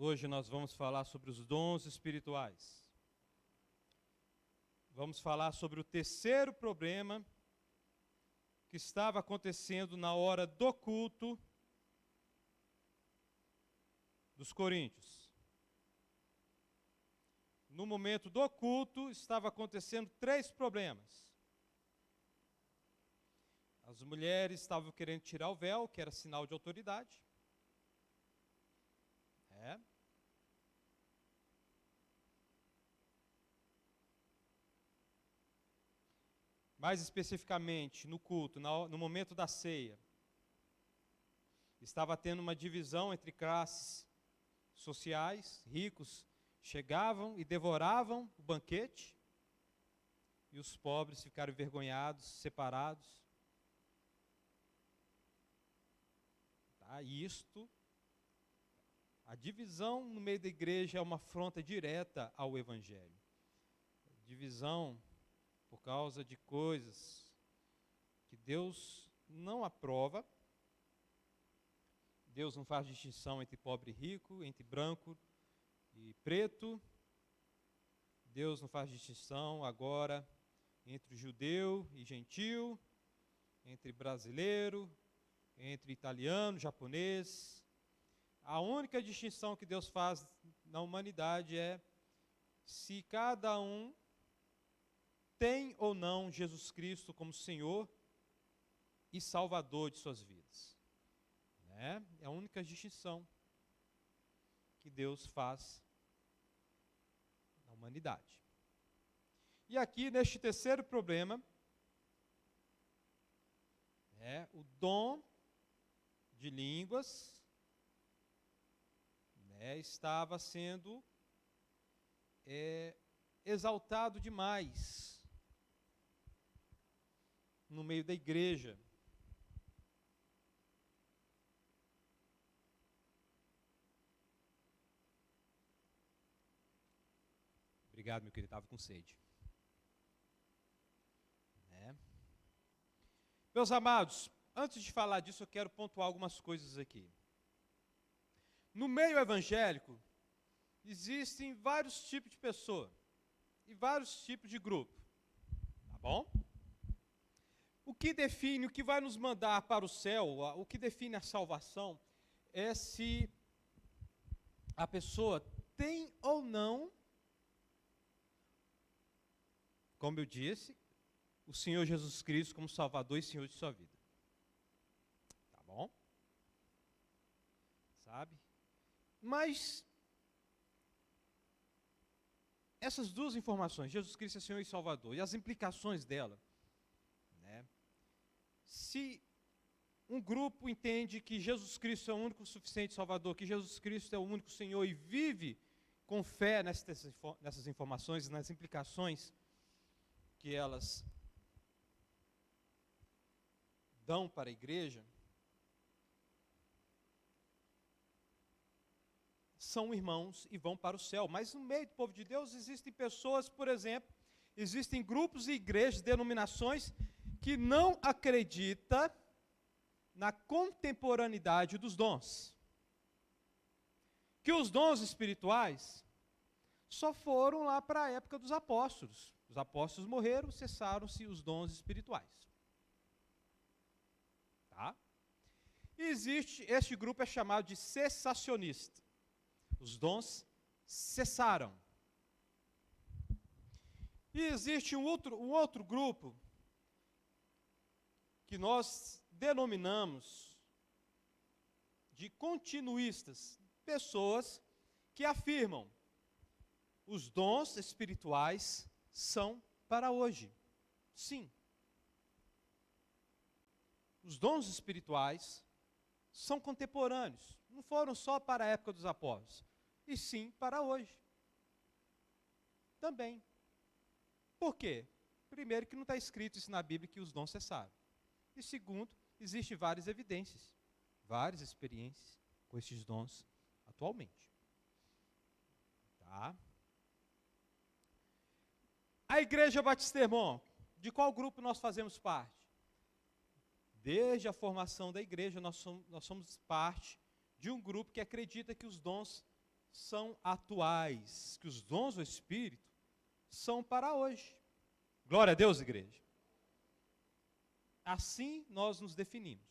Hoje nós vamos falar sobre os dons espirituais. Vamos falar sobre o terceiro problema que estava acontecendo na hora do culto dos coríntios. No momento do culto, estava acontecendo três problemas. As mulheres estavam querendo tirar o véu, que era sinal de autoridade. Mais especificamente, no culto, no momento da ceia, estava tendo uma divisão entre classes sociais. Ricos chegavam e devoravam o banquete, e os pobres ficaram envergonhados, separados. A divisão no meio da igreja é uma afronta direta ao Evangelho. Divisão por causa de coisas que Deus não aprova. Deus não faz distinção entre pobre e rico, entre branco e preto. Deus não faz distinção agora entre judeu e gentil, entre brasileiro, entre italiano, japonês. A única distinção que Deus faz na humanidade é se cada um tem ou não Jesus Cristo como Senhor e Salvador de suas vidas. É a única distinção que Deus faz na humanidade. E aqui, neste terceiro problema, o dom de línguas estava sendo exaltado demais no meio da igreja. Obrigado, meu querido, estava com sede. Meus amados, antes de falar disso, eu quero pontuar algumas coisas aqui. No meio evangélico, existem vários tipos de pessoa e vários tipos de grupo. Tá bom? O que define, o que vai nos mandar para o céu, o que define a salvação, é se a pessoa tem ou não, como eu disse, o Senhor Jesus Cristo como Salvador e Senhor de sua vida. Tá bom? Sabe? Mas essas duas informações, Jesus Cristo é Senhor e Salvador, e as implicações dela, se um grupo entende que Jesus Cristo é o único suficiente Salvador, que Jesus Cristo é o único Senhor e vive com fé nessas informações e nas implicações que elas dão para a igreja, são irmãos e vão para o céu. Mas no meio do povo de Deus existem pessoas, por exemplo, existem grupos e igrejas, denominações que não acreditam na contemporaneidade dos dons. Que os dons espirituais só foram lá para a época dos apóstolos. Os apóstolos morreram, cessaram-se os dons espirituais. Tá? Este grupo é chamado de cessacionista. Os dons cessaram. E existe um outro grupo que nós denominamos de continuistas, pessoas que afirmam os dons espirituais são para hoje. Sim. Os dons espirituais são contemporâneos, não foram só para a época dos apóstolos, e sim para hoje. Também. Por quê? Primeiro, que não está escrito isso na Bíblia que os dons cessaram. E segundo, existem várias evidências, várias experiências com estes dons atualmente. Tá? A Igreja Batista Irmão, de qual grupo nós fazemos parte? Desde a formação da igreja, nós somos parte de um grupo que acredita que os dons são atuais, que os dons do Espírito são para hoje. Glória a Deus, igreja. Assim nós nos definimos.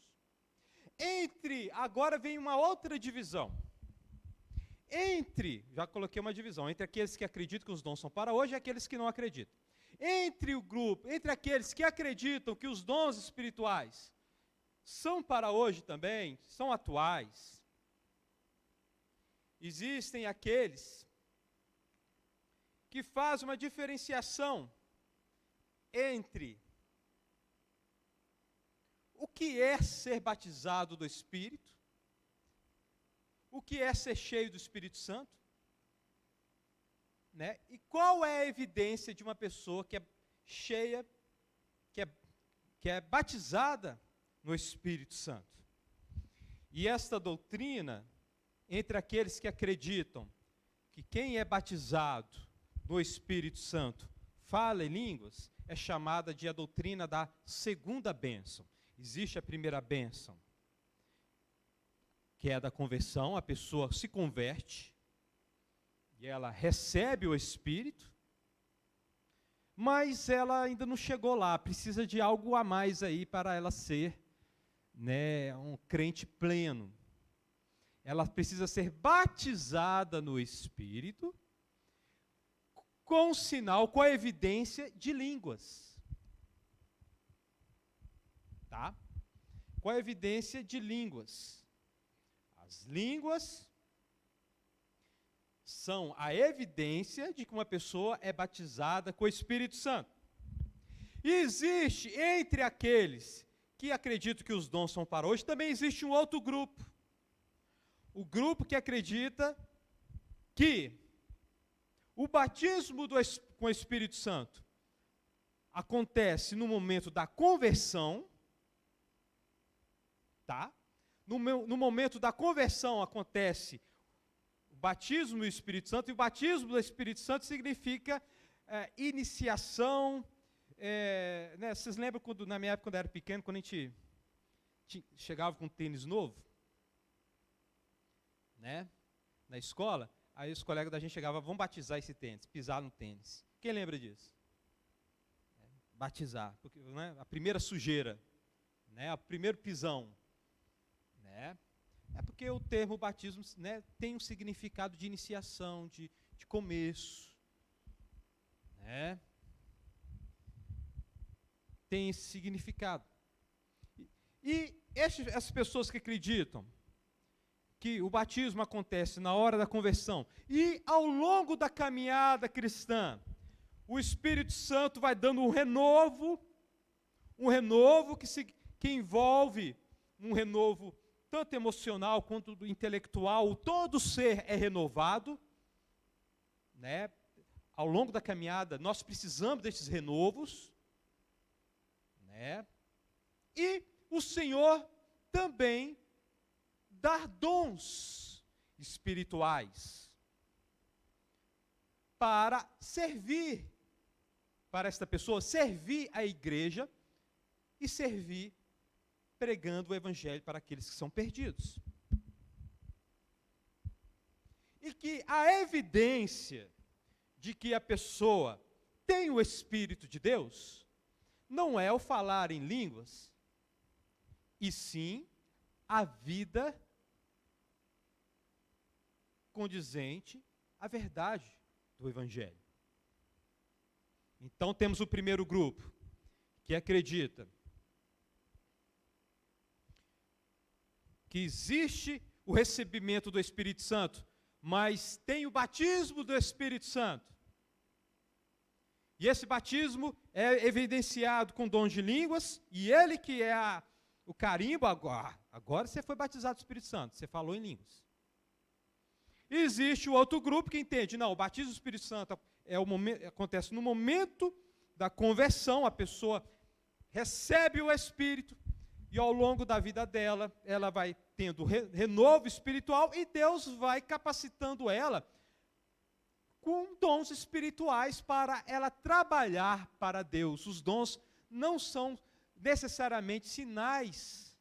Agora vem uma outra divisão. Já coloquei uma divisão, entre aqueles que acreditam que os dons são para hoje e aqueles que não acreditam. Entre aqueles que acreditam que os dons espirituais são para hoje também, são atuais, existem aqueles que fazem uma diferenciação entre o que é ser batizado do Espírito, o que é ser cheio do Espírito Santo, né? E qual é a evidência de uma pessoa que é cheia, que é batizada no Espírito Santo. E esta doutrina, entre aqueles que acreditam que quem é batizado no Espírito Santo fala em línguas, é chamada de a doutrina da segunda bênção. Existe a primeira bênção, que é a da conversão, a pessoa se converte, e ela recebe o Espírito, mas ela ainda não chegou lá, precisa de algo a mais aí para ela ser, né, um crente pleno. Ela precisa ser batizada no Espírito, com o sinal, com a evidência de línguas. Tá? Com a evidência de línguas. As línguas são a evidência de que uma pessoa é batizada com o Espírito Santo. E existe, entre aqueles que acreditam que os dons são para hoje, também existe um outro grupo. O grupo que acredita que o batismo com o Espírito Santo acontece no momento da conversão, tá? No momento da conversão acontece o batismo do Espírito Santo, e o batismo do Espírito Santo significa iniciação. Né, vocês lembram quando, na minha época, quando eu era pequeno, quando a gente chegava com um tênis novo, né, na escola, aí os colegas da gente chegavam, vamos batizar esse tênis, pisar no tênis. Quem lembra disso? Batizar, porque, né, a primeira sujeira, né, o primeiro pisão. Né? É porque o termo batismo, né, tem um significado de iniciação, de começo. Né? Tem esse significado. E essas pessoas que acreditam que o batismo acontece na hora da conversão e ao longo da caminhada cristã, o Espírito Santo vai dando um renovo que envolve um renovo tanto emocional quanto intelectual. Todo ser é renovado, né? Ao longo da caminhada, nós precisamos desses renovos, né? E o Senhor também dá dons espirituais para servir, para esta pessoa servir a igreja e servir pregando o Evangelho para aqueles que são perdidos. E que a evidência de que a pessoa tem o Espírito de Deus não é o falar em línguas, e sim a vida condizente à verdade do Evangelho. Então temos o primeiro grupo, que acredita que existe o recebimento do Espírito Santo, mas tem o batismo do Espírito Santo. E esse batismo é evidenciado com dons de línguas, e ele que é o carimbo, agora você foi batizado do Espírito Santo, você falou em línguas. E existe o outro grupo que entende, não, o batismo do Espírito Santo acontece no momento da conversão, a pessoa recebe o Espírito, e ao longo da vida dela, ela vai tendo renovo espiritual, e Deus vai capacitando ela com dons espirituais para ela trabalhar para Deus. Os dons não são necessariamente sinais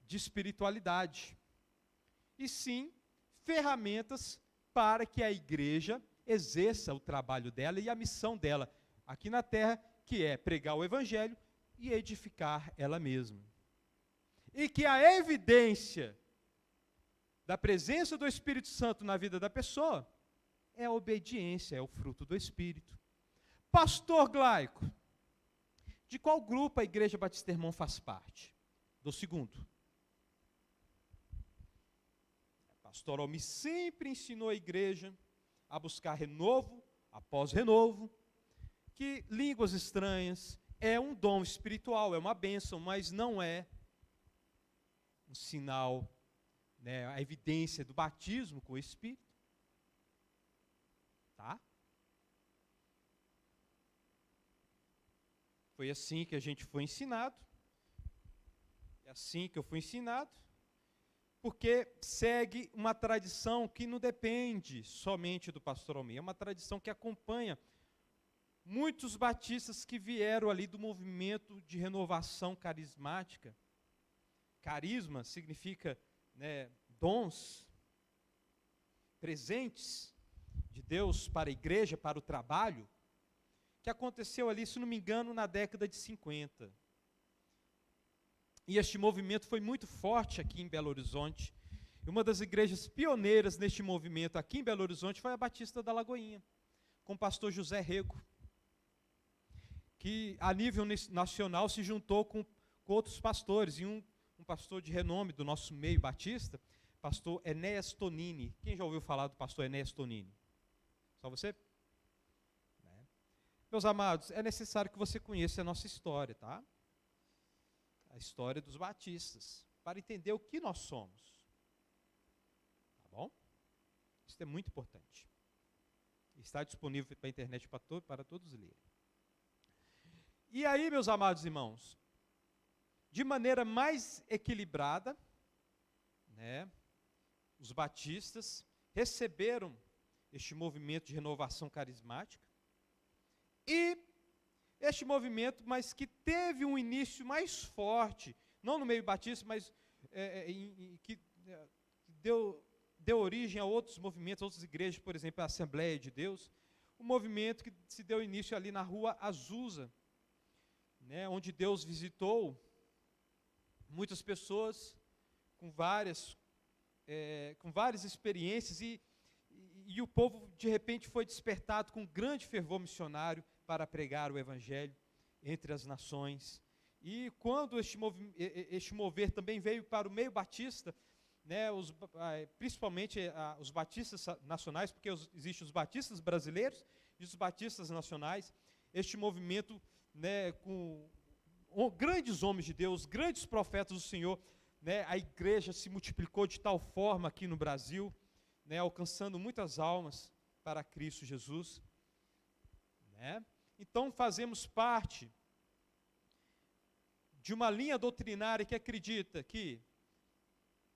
de espiritualidade, e sim ferramentas para que a igreja exerça o trabalho dela e a missão dela aqui na terra, que é pregar o evangelho e edificar ela mesma. E que a evidência da presença do Espírito Santo na vida da pessoa é a obediência, é o fruto do Espírito. Pastor Glaico, de qual grupo a Igreja Batista Irmão faz parte? Do segundo. Pastor Almi sempre ensinou a igreja a buscar renovo após renovo, que línguas estranhas é um dom espiritual, é uma bênção, mas não é um sinal, né, a evidência do batismo com o Espírito. Tá? Foi assim que a gente foi ensinado, é assim que eu fui ensinado, porque segue uma tradição que não depende somente do pastor Almi, é uma tradição que acompanha muitos batistas que vieram ali do movimento de renovação carismática. Carisma significa, né, dons, presentes de Deus para a igreja, para o trabalho, que aconteceu ali, se não me engano, na década de 50. E este movimento foi muito forte aqui em Belo Horizonte. E uma das igrejas pioneiras neste movimento aqui em Belo Horizonte foi a Batista da Lagoinha, com o pastor José Rego, que a nível nacional se juntou com outros pastores, e um pastor de renome do nosso meio batista, pastor Enéas Tonini. Quem já ouviu falar do pastor Enéas Tonini? Só você? Meus amados, é necessário que você conheça a nossa história, tá? A história dos batistas, para entender o que nós somos. Tá bom? Isso é muito importante. Está disponível para a internet para todos lerem. E aí, meus amados irmãos, de maneira mais equilibrada, né, os batistas receberam este movimento de renovação carismática, e este movimento, mas que teve um início mais forte, não no meio batista, mas que deu origem a outros movimentos, outras igrejas, por exemplo, a Assembleia de Deus, um movimento que se deu início ali na rua Azusa, né, onde Deus visitou muitas pessoas com várias experiências, e o povo de repente foi despertado com grande fervor missionário para pregar o evangelho entre as nações. E quando este mover também veio para o meio batista, né, principalmente os batistas nacionais, porque existem os batistas brasileiros e os batistas nacionais, este movimento, né, com grandes homens de Deus, grandes profetas do Senhor, né, a igreja se multiplicou de tal forma aqui no Brasil, né, alcançando muitas almas para Cristo Jesus, né? Então fazemos parte de uma linha doutrinária que acredita que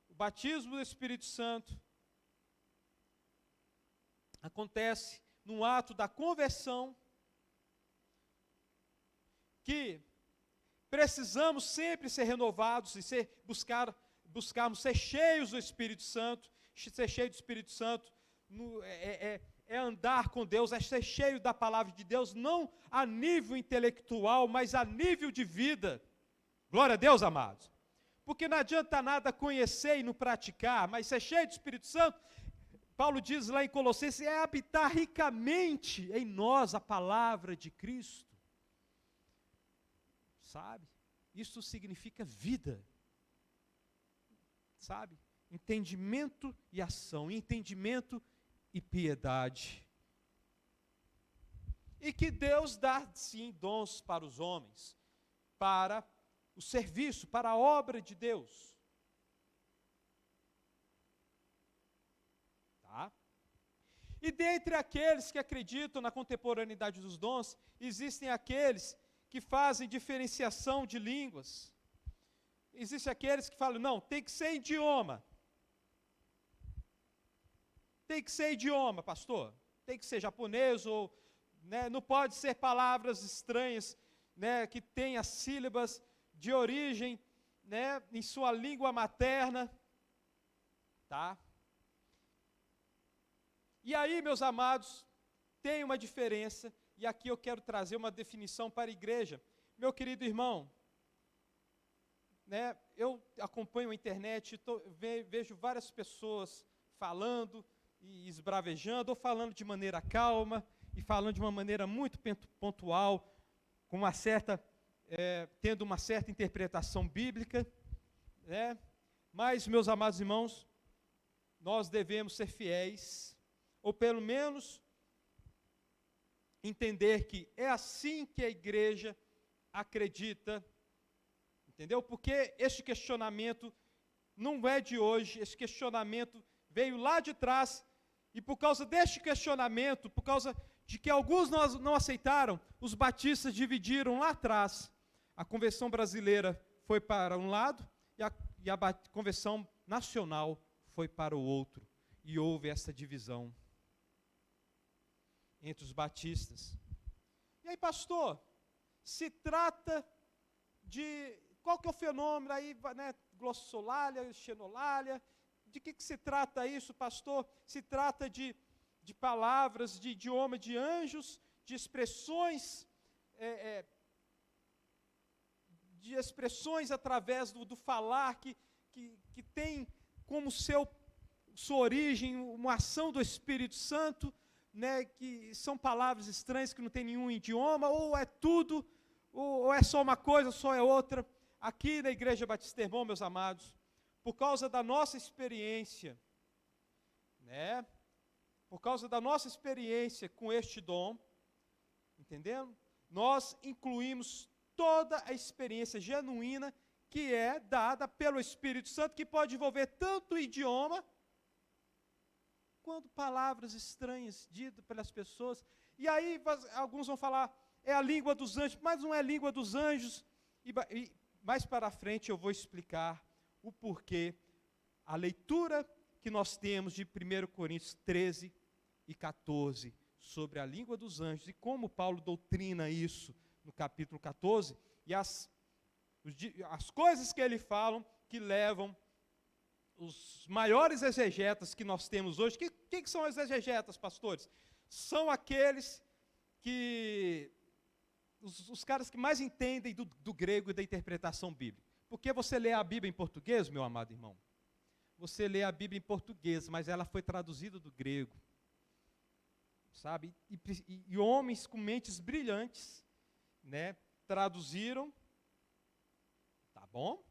o batismo do Espírito Santo acontece no ato da conversão, que precisamos sempre ser renovados e buscarmos ser cheios do Espírito Santo. Ser cheio do Espírito Santo é andar com Deus, é ser cheio da palavra de Deus, não a nível intelectual, mas a nível de vida. Glória a Deus, amados. Porque não adianta nada conhecer e não praticar, mas ser cheio do Espírito Santo, Paulo diz lá em Colossenses, é habitar ricamente em nós a palavra de Cristo. Sabe? Isso significa vida. Sabe? Entendimento e ação, entendimento e piedade. E que Deus dá, sim, dons para os homens, para o serviço, para a obra de Deus. Tá? E dentre aqueles que acreditam na contemporaneidade dos dons, existem aqueles que fazem diferenciação de línguas. Existem aqueles que falam, não, tem que ser idioma. Tem que ser idioma, pastor. Tem que ser japonês, ou, né, não pode ser palavras estranhas, né, que tenham sílabas de origem, né, em sua língua materna. Tá? E aí, meus amados, tem uma diferença, e aqui eu quero trazer uma definição para a igreja. Meu querido irmão, né, eu acompanho a internet, vejo várias pessoas falando e esbravejando, ou falando de maneira calma, e falando de uma maneira muito pontual, com uma certa, tendo uma certa interpretação bíblica, né? Mas, meus amados irmãos, nós devemos ser fiéis, ou pelo menos entender que é assim que a igreja acredita, entendeu? Porque este questionamento não é de hoje, esse questionamento veio lá de trás, e por causa deste questionamento, por causa de que alguns não aceitaram, os batistas dividiram lá atrás. A conversão brasileira foi para um lado, e a conversão nacional foi para o outro, e houve essa divisão entre os batistas. E aí, pastor, se trata de, qual que é o fenômeno aí, né, glossolalia, xenolalia, de que se trata isso, pastor? Se trata de palavras, de idioma de anjos, de expressões, de expressões através do falar, que tem como sua origem uma ação do Espírito Santo, né, que são palavras estranhas que não tem nenhum idioma, ou é tudo, ou é só uma coisa, só é outra. Aqui na Igreja Batista Irmão, meus amados, por causa da nossa experiência, né, por causa da nossa experiência com este dom, entendendo? Nós incluímos toda a experiência genuína que é dada pelo Espírito Santo, que pode envolver tanto o idioma, quanto palavras estranhas ditas pelas pessoas. E aí alguns vão falar, é a língua dos anjos, mas não é a língua dos anjos. E mais para frente eu vou explicar o porquê. A leitura que nós temos de 1 Coríntios 13 e 14, sobre a língua dos anjos, e como Paulo doutrina isso no capítulo 14, e as coisas que ele fala, que levam os maiores exegetas que nós temos hoje. Que são os exegetas, pastores? São aqueles que, os caras que mais entendem do grego e da interpretação bíblica. Porque você lê a Bíblia em português, meu amado irmão, você lê a Bíblia em português, mas ela foi traduzida do grego, sabe? E homens com mentes brilhantes, né, traduziram, tá bom?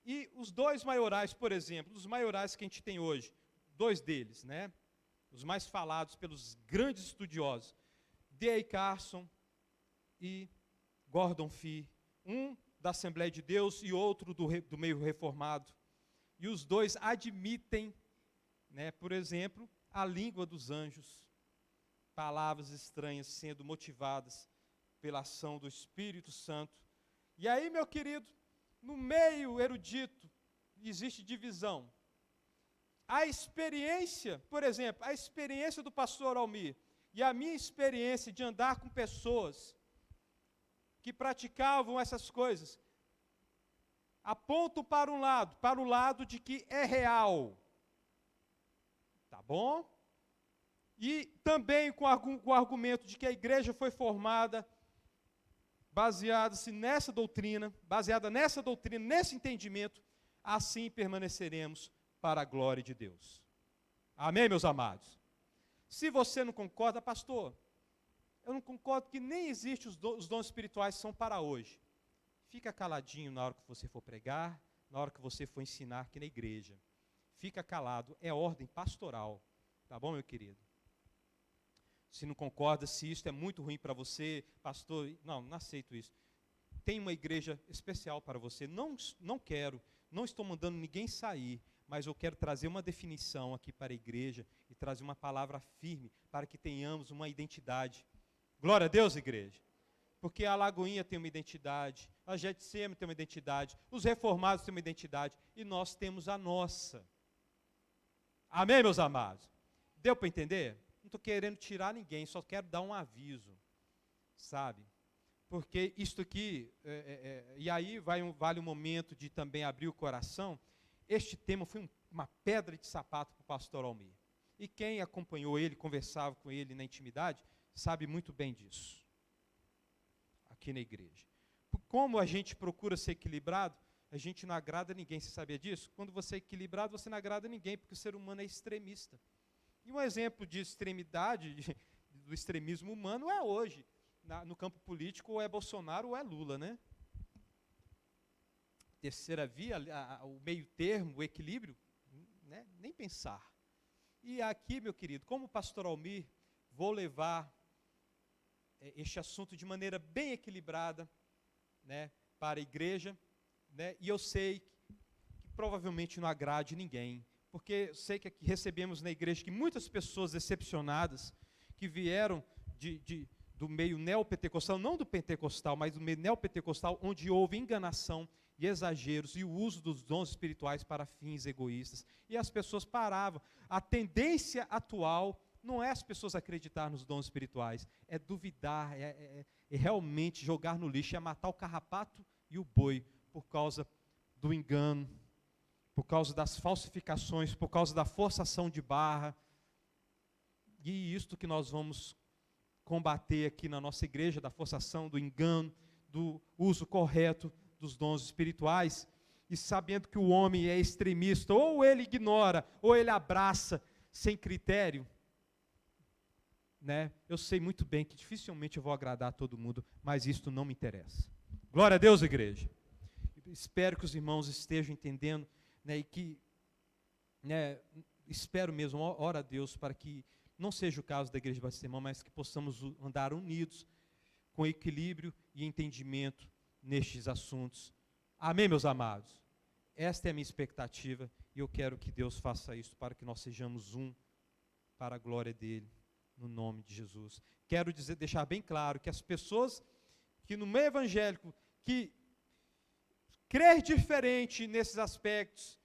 E os dois maiorais, por exemplo, os maiorais que a gente tem hoje, dois deles, né, os mais falados pelos grandes estudiosos, D.A. Carson e Gordon Fee, um da Assembleia de Deus e outro do meio reformado. E os dois admitem, né, por exemplo, a língua dos anjos, palavras estranhas sendo motivadas pela ação do Espírito Santo. E aí, meu querido, no meio erudito existe divisão. A experiência, por exemplo, a experiência do pastor Almir e a minha experiência de andar com pessoas que praticavam essas coisas, apontam para o lado de que é real. Tá bom? E também com o argumento de que a igreja foi formada baseada nessa doutrina, nesse entendimento, assim permaneceremos para a glória de Deus. Amém, meus amados? Se você não concorda, pastor, eu não concordo que nem existe os dons espirituais são para hoje. Fica caladinho na hora que você for pregar, na hora que você for ensinar aqui na igreja. Fica calado, é ordem pastoral. Tá bom, meu querido? Se não concorda, se isso é muito ruim para você, pastor, não aceito isso. Tem uma igreja especial para você. Não quero, não estou mandando ninguém sair, mas eu quero trazer uma definição aqui para a igreja e trazer uma palavra firme para que tenhamos uma identidade. Glória a Deus, igreja. Porque a Lagoinha tem uma identidade, a Getsêmani tem uma identidade, os reformados têm uma identidade, e nós temos a nossa. Amém, meus amados? Deu para entender? Não estou querendo tirar ninguém, só quero dar um aviso, sabe? Porque isto aqui, e aí vale um momento de também abrir o coração. Este tema foi uma pedra de sapato para o pastor Almir. E quem acompanhou ele, conversava com ele na intimidade, sabe muito bem disso, aqui na igreja. Como a gente procura ser equilibrado, a gente não agrada ninguém, você sabia disso? Quando você é equilibrado, você não agrada ninguém, porque o ser humano é extremista. E um exemplo de extremidade, do extremismo humano, é hoje, no campo político, ou é Bolsonaro ou é Lula, né? Terceira via, o meio termo, o equilíbrio, né? Nem pensar. E aqui, meu querido, como pastor Almir, vou levar este assunto de maneira bem equilibrada, né, para a igreja, né, e eu sei que provavelmente não agrade ninguém, porque eu sei que aqui recebemos na igreja que muitas pessoas decepcionadas, que vieram do meio neopentecostal, não do pentecostal, mas do meio neopentecostal, onde houve enganação e exageros e o uso dos dons espirituais para fins egoístas. E as pessoas paravam. A tendência atual não é as pessoas acreditar nos dons espirituais, é duvidar, é realmente jogar no lixo, é matar o carrapato e o boi por causa do engano, por causa das falsificações, por causa da forçação de barra. E isto que nós vamos combater aqui na nossa igreja, da forçação, do engano, do uso correto dos dons espirituais, e sabendo que o homem é extremista, ou ele ignora, ou ele abraça sem critério, né? Eu sei muito bem que dificilmente eu vou agradar a todo mundo, mas isto não me interessa. Glória a Deus, igreja. Espero que os irmãos estejam entendendo, né, e que, né, espero mesmo, ora a Deus, para que não seja o caso da Igreja Batista Irmão, mas que possamos andar unidos, com equilíbrio e entendimento nestes assuntos. Amém, meus amados? Esta é a minha expectativa, e eu quero que Deus faça isso, para que nós sejamos um, para a glória dEle, no nome de Jesus. Quero deixar bem claro que as pessoas que no meio evangélico, que crer diferente nesses aspectos,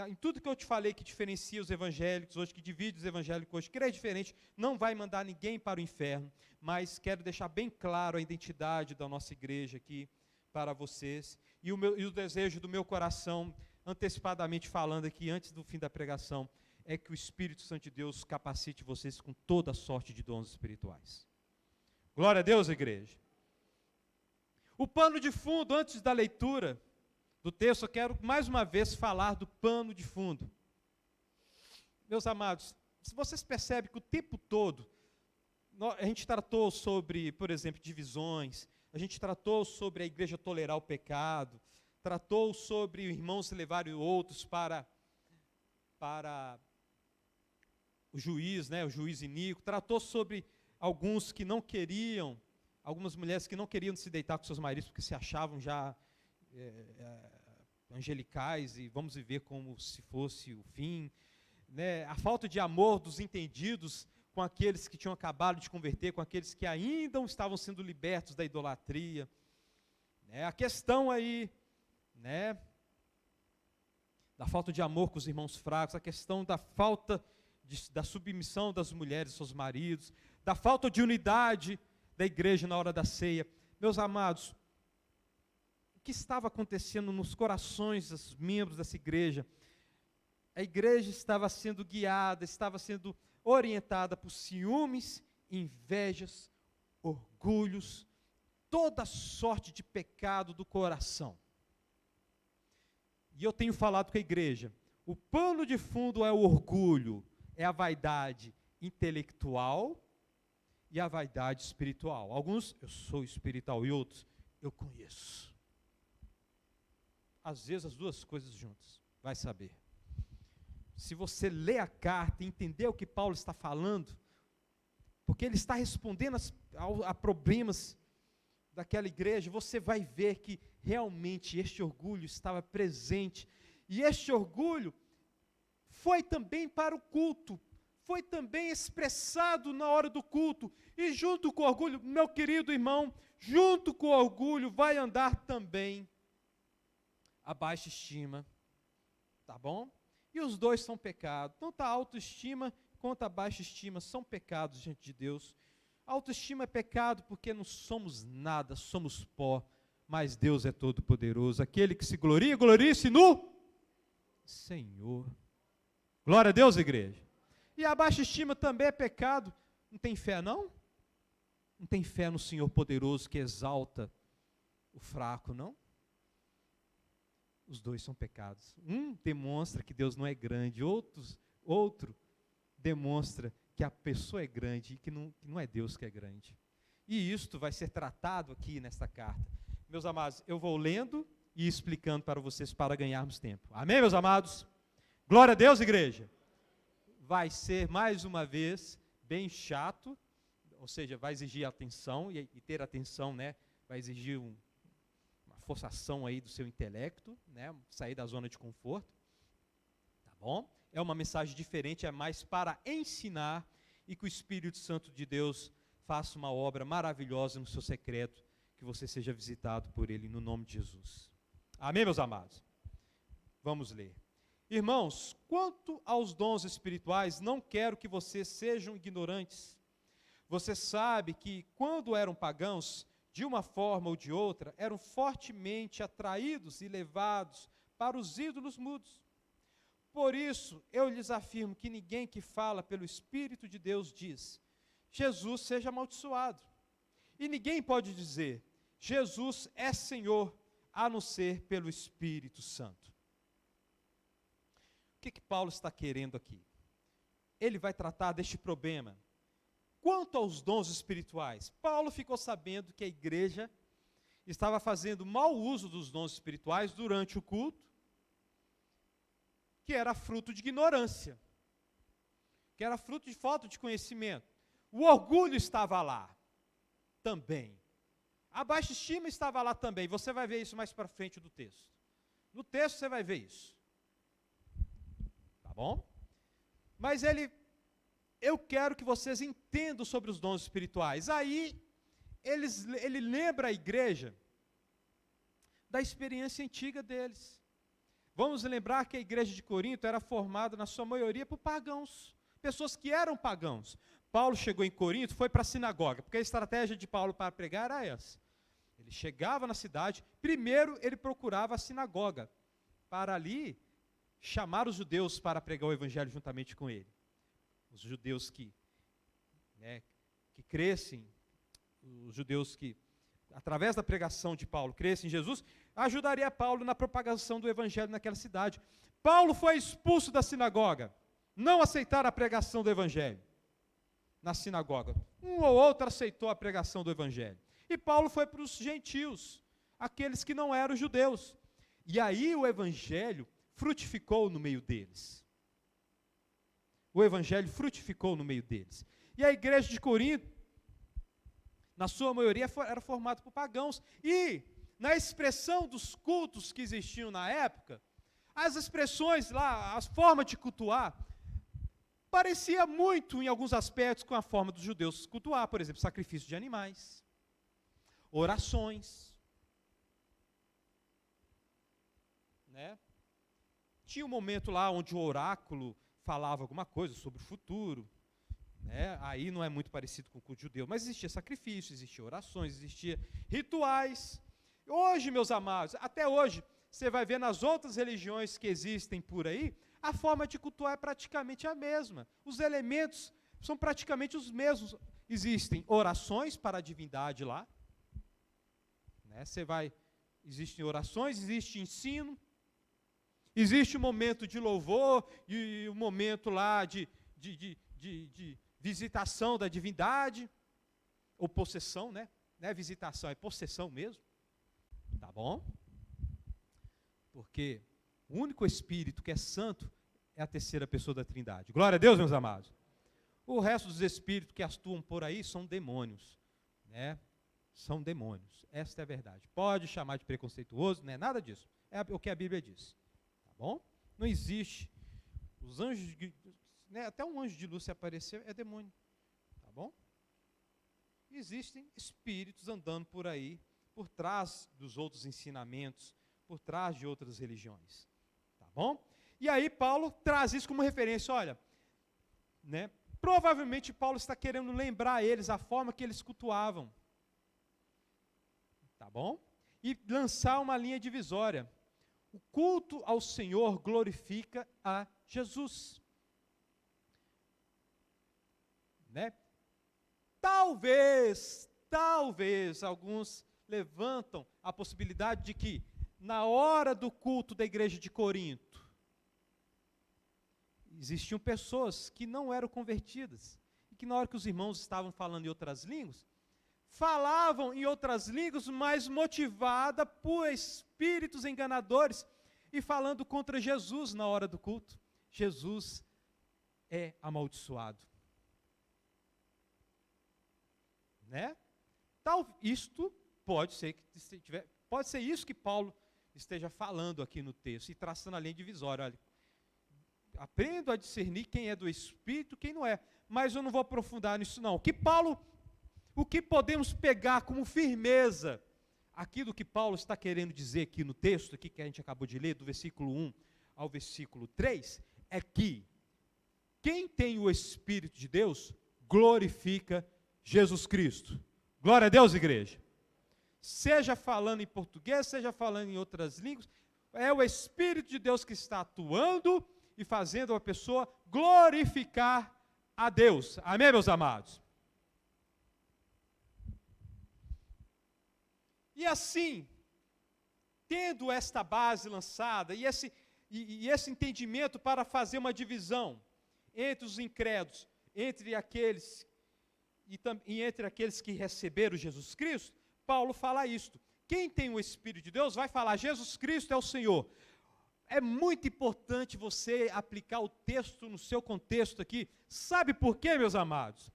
em tudo que eu te falei que diferencia os evangélicos hoje, que divide os evangélicos hoje, crer diferente, não vai mandar ninguém para o inferno, mas quero deixar bem claro a identidade da nossa igreja aqui para vocês, e o desejo do meu coração, antecipadamente falando aqui, antes do fim da pregação, é que o Espírito Santo de Deus capacite vocês com toda a sorte de dons espirituais. Glória a Deus, igreja. O pano de fundo, antes da leitura do texto, eu quero mais uma vez falar do pano de fundo. Meus amados, se vocês percebem que o tempo todo, a gente tratou sobre, por exemplo, divisões, a gente tratou sobre a igreja tolerar o pecado, tratou sobre irmãos levarem outros para o juiz, né, o juiz iníquo, tratou sobre alguns que não queriam, algumas mulheres que não queriam se deitar com seus maridos porque se achavam já angelicais e vamos viver como se fosse o fim, né, a falta de amor dos entendidos com aqueles que tinham acabado de converter, com aqueles que ainda estavam sendo libertos da idolatria, né, a questão aí, né, da falta de amor com os irmãos fracos, a questão da falta da submissão das mulheres aos seus maridos, da falta de unidade da igreja na hora da ceia. Meus amados, o que estava acontecendo nos corações dos membros dessa igreja? A igreja estava sendo guiada, estava sendo orientada por ciúmes, invejas, orgulhos, toda sorte de pecado do coração. E eu tenho falado com a igreja, o pano de fundo é o orgulho, é a vaidade intelectual e a vaidade espiritual. Alguns, eu sou espiritual, e outros, eu conheço. Às vezes as duas coisas juntas, vai saber. Se você ler a carta e entender o que Paulo está falando, porque ele está respondendo a problemas daquela igreja, você vai ver que realmente este orgulho estava presente, e este orgulho foi também para o culto, foi também expressado na hora do culto, e junto com o orgulho, meu querido irmão, junto com o orgulho vai andar também a baixa estima, tá bom? E os dois são pecados, tanto a autoestima quanto a baixa estima são pecados diante de Deus. A autoestima é pecado porque não somos nada, somos pó, mas Deus é todo poderoso, aquele que se gloria, glorie-se no Senhor. Glória a Deus, igreja. E a baixa estima também é pecado. Não tem fé, não? Não tem fé no Senhor poderoso que exalta o fraco, não? Os dois são pecados. Um demonstra que Deus não é grande, outro demonstra que a pessoa é grande e que não é Deus que é grande. E isto vai ser tratado aqui nesta carta. Meus amados, eu vou lendo e explicando para vocês para ganharmos tempo. Amém, meus amados? Glória a Deus, igreja. Vai ser, mais uma vez, bem chato, ou seja, vai exigir atenção, e ter atenção, né, vai exigir uma forçação aí do seu intelecto, né, sair da zona de conforto, tá bom? É uma mensagem diferente, é mais para ensinar, e que o Espírito Santo de Deus faça uma obra maravilhosa no seu secreto, que você seja visitado por Ele, no nome de Jesus. Amém, meus amados? Vamos ler. Irmãos, quanto aos dons espirituais, não quero que vocês sejam ignorantes. Você sabe que, quando eram pagãos, de uma forma ou de outra, eram fortemente atraídos e levados para os ídolos mudos. Por isso, eu lhes afirmo que ninguém que fala pelo Espírito de Deus diz, Jesus seja amaldiçoado. E ninguém pode dizer, Jesus é Senhor, a não ser pelo Espírito Santo. O que Paulo está querendo aqui? Ele vai tratar deste problema. Quanto aos dons espirituais, Paulo ficou sabendo que a igreja estava fazendo mau uso dos dons espirituais durante o culto, que era fruto de ignorância, que era fruto de falta de conhecimento. O orgulho estava lá também. A baixa estima estava lá também. Você vai ver isso mais para frente do texto. No texto você vai ver isso. Tá bom? Mas eu quero que vocês entendam sobre os dons espirituais. Aí, ele lembra a igreja da experiência antiga deles. Vamos lembrar que a igreja de Corinto era formada, na sua maioria, por pagãos. Pessoas que eram pagãos. Paulo chegou em Corinto, foi para a sinagoga, porque a estratégia de Paulo para pregar era essa. Ele chegava na cidade, primeiro ele procurava a sinagoga, para ali chamar os judeus para pregar o evangelho juntamente com ele. Os judeus que crescem, os judeus que, através da pregação de Paulo, crescem em Jesus, ajudaria Paulo na propagação do evangelho naquela cidade. Paulo foi expulso da sinagoga, não aceitaram a pregação do evangelho na sinagoga. Um ou outro aceitou a pregação do evangelho. E Paulo foi para os gentios, aqueles que não eram judeus. E aí o evangelho frutificou no meio deles. O evangelho frutificou no meio deles. E a igreja de Corinto, na sua maioria, era formada por pagãos. E, na expressão dos cultos que existiam na época, as expressões lá, as formas de cultuar, parecia muito, em alguns aspectos, com a forma dos judeus cultuar. Por exemplo, sacrifício de animais, orações, né? Tinha um momento lá onde o oráculo falava alguma coisa sobre o futuro, né? Aí não é muito parecido com o culto judeu, mas existia sacrifício, existia orações, existia rituais. Hoje, meus amados, até hoje, você vai ver nas outras religiões que existem por aí, a forma de cultuar é praticamente a mesma. Os elementos são praticamente os mesmos. Existem orações para a divindade lá, né? Existem orações, existe ensino, existe um momento de louvor e um momento lá de visitação da divindade, ou possessão, né? Não é visitação, é possessão mesmo. Tá bom? Porque o único Espírito que é santo é a terceira pessoa da Trindade. Glória a Deus, meus amados. O resto dos espíritos que atuam por aí são demônios, né? São demônios. Esta é a verdade. Pode chamar de preconceituoso, não é nada disso. É o que a Bíblia diz. Tá bom? Não existe. Os anjos, né, até um anjo de luz se aparecer, é demônio. Tá bom? Existem espíritos andando por aí, por trás dos outros ensinamentos, por trás de outras religiões. Tá bom? E aí Paulo traz isso como referência. Olha, né, provavelmente Paulo está querendo lembrar eles a forma que eles cultuavam. Tá bom? E lançar uma linha divisória. O culto ao Senhor glorifica a Jesus. né? Talvez alguns levantam a possibilidade de que na hora do culto da igreja de Corinto, existiam pessoas que não eram convertidas, e que na hora que os irmãos estavam falando em outras línguas, falavam em outras línguas, mas motivada por espíritos enganadores, e falando contra Jesus na hora do culto. Jesus é amaldiçoado. Né? Isto pode ser isso que Paulo esteja falando aqui no texto, e traçando a linha divisória. Olha, aprendo a discernir quem é do Espírito, quem não é, mas eu não vou aprofundar nisso não. O que podemos pegar como firmeza, aquilo que Paulo está querendo dizer aqui no texto, aqui que a gente acabou de ler, do versículo 1 ao versículo 3, é que quem tem o Espírito de Deus, glorifica Jesus Cristo. Glória a Deus, igreja. Seja falando em português, seja falando em outras línguas, é o Espírito de Deus que está atuando e fazendo a pessoa glorificar a Deus. Amém, meus amados? E assim, tendo esta base lançada e esse entendimento para fazer uma divisão entre os incrédulos, entre aqueles que receberam Jesus Cristo, Paulo fala isto. Quem tem o Espírito de Deus vai falar, Jesus Cristo é o Senhor. É muito importante você aplicar o texto no seu contexto aqui. Sabe por quê, meus amados?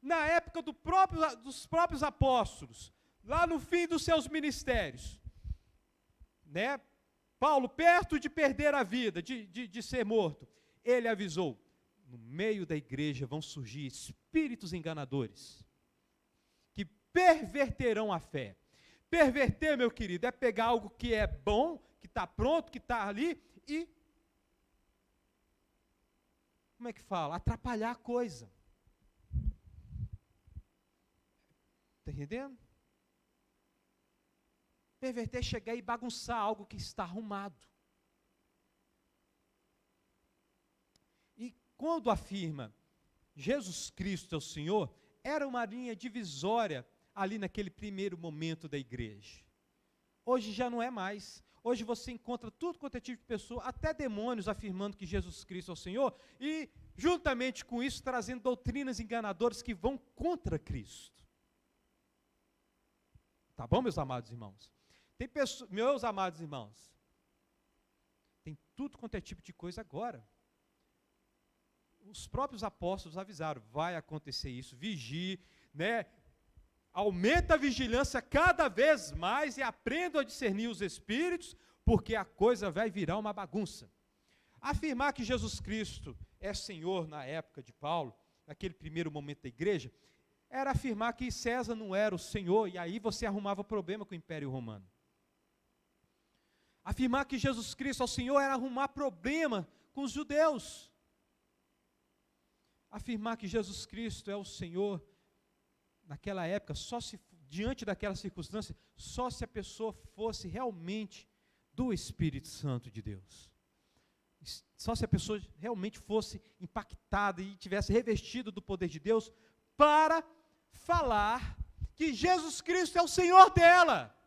Na época dos próprios apóstolos, lá no fim dos seus ministérios, né? Paulo, perto de perder a vida, de ser morto, ele avisou, no meio da igreja vão surgir espíritos enganadores, que perverterão a fé. Perverter, meu querido, é pegar algo que é bom, que está pronto, que está ali, e, como é que fala? Atrapalhar a coisa. Está entendendo? Perverter é chegar e bagunçar algo que está arrumado. E quando afirma Jesus Cristo é o Senhor, era uma linha divisória ali naquele primeiro momento da igreja. Hoje já não é mais. Hoje você encontra tudo quanto é tipo de pessoa, até demônios afirmando que Jesus Cristo é o Senhor, e juntamente com isso trazendo doutrinas enganadoras que vão contra Cristo. Tá bom, meus amados irmãos? Meus amados irmãos, tem tudo quanto é tipo de coisa agora. Os próprios apóstolos avisaram, vai acontecer isso, vigie, né? Aumenta a vigilância cada vez mais e aprenda a discernir os espíritos, porque a coisa vai virar uma bagunça. Afirmar que Jesus Cristo é Senhor na época de Paulo, naquele primeiro momento da igreja, era afirmar que César não era o Senhor, e aí você arrumava problema com o Império Romano. Afirmar que Jesus Cristo é o Senhor era arrumar problema com os judeus. Afirmar que Jesus Cristo é o Senhor, naquela época, diante daquela circunstância, só se a pessoa fosse realmente do Espírito Santo de Deus. Só se a pessoa realmente fosse impactada e tivesse revestido do poder de Deus para falar que Jesus Cristo é o Senhor dela.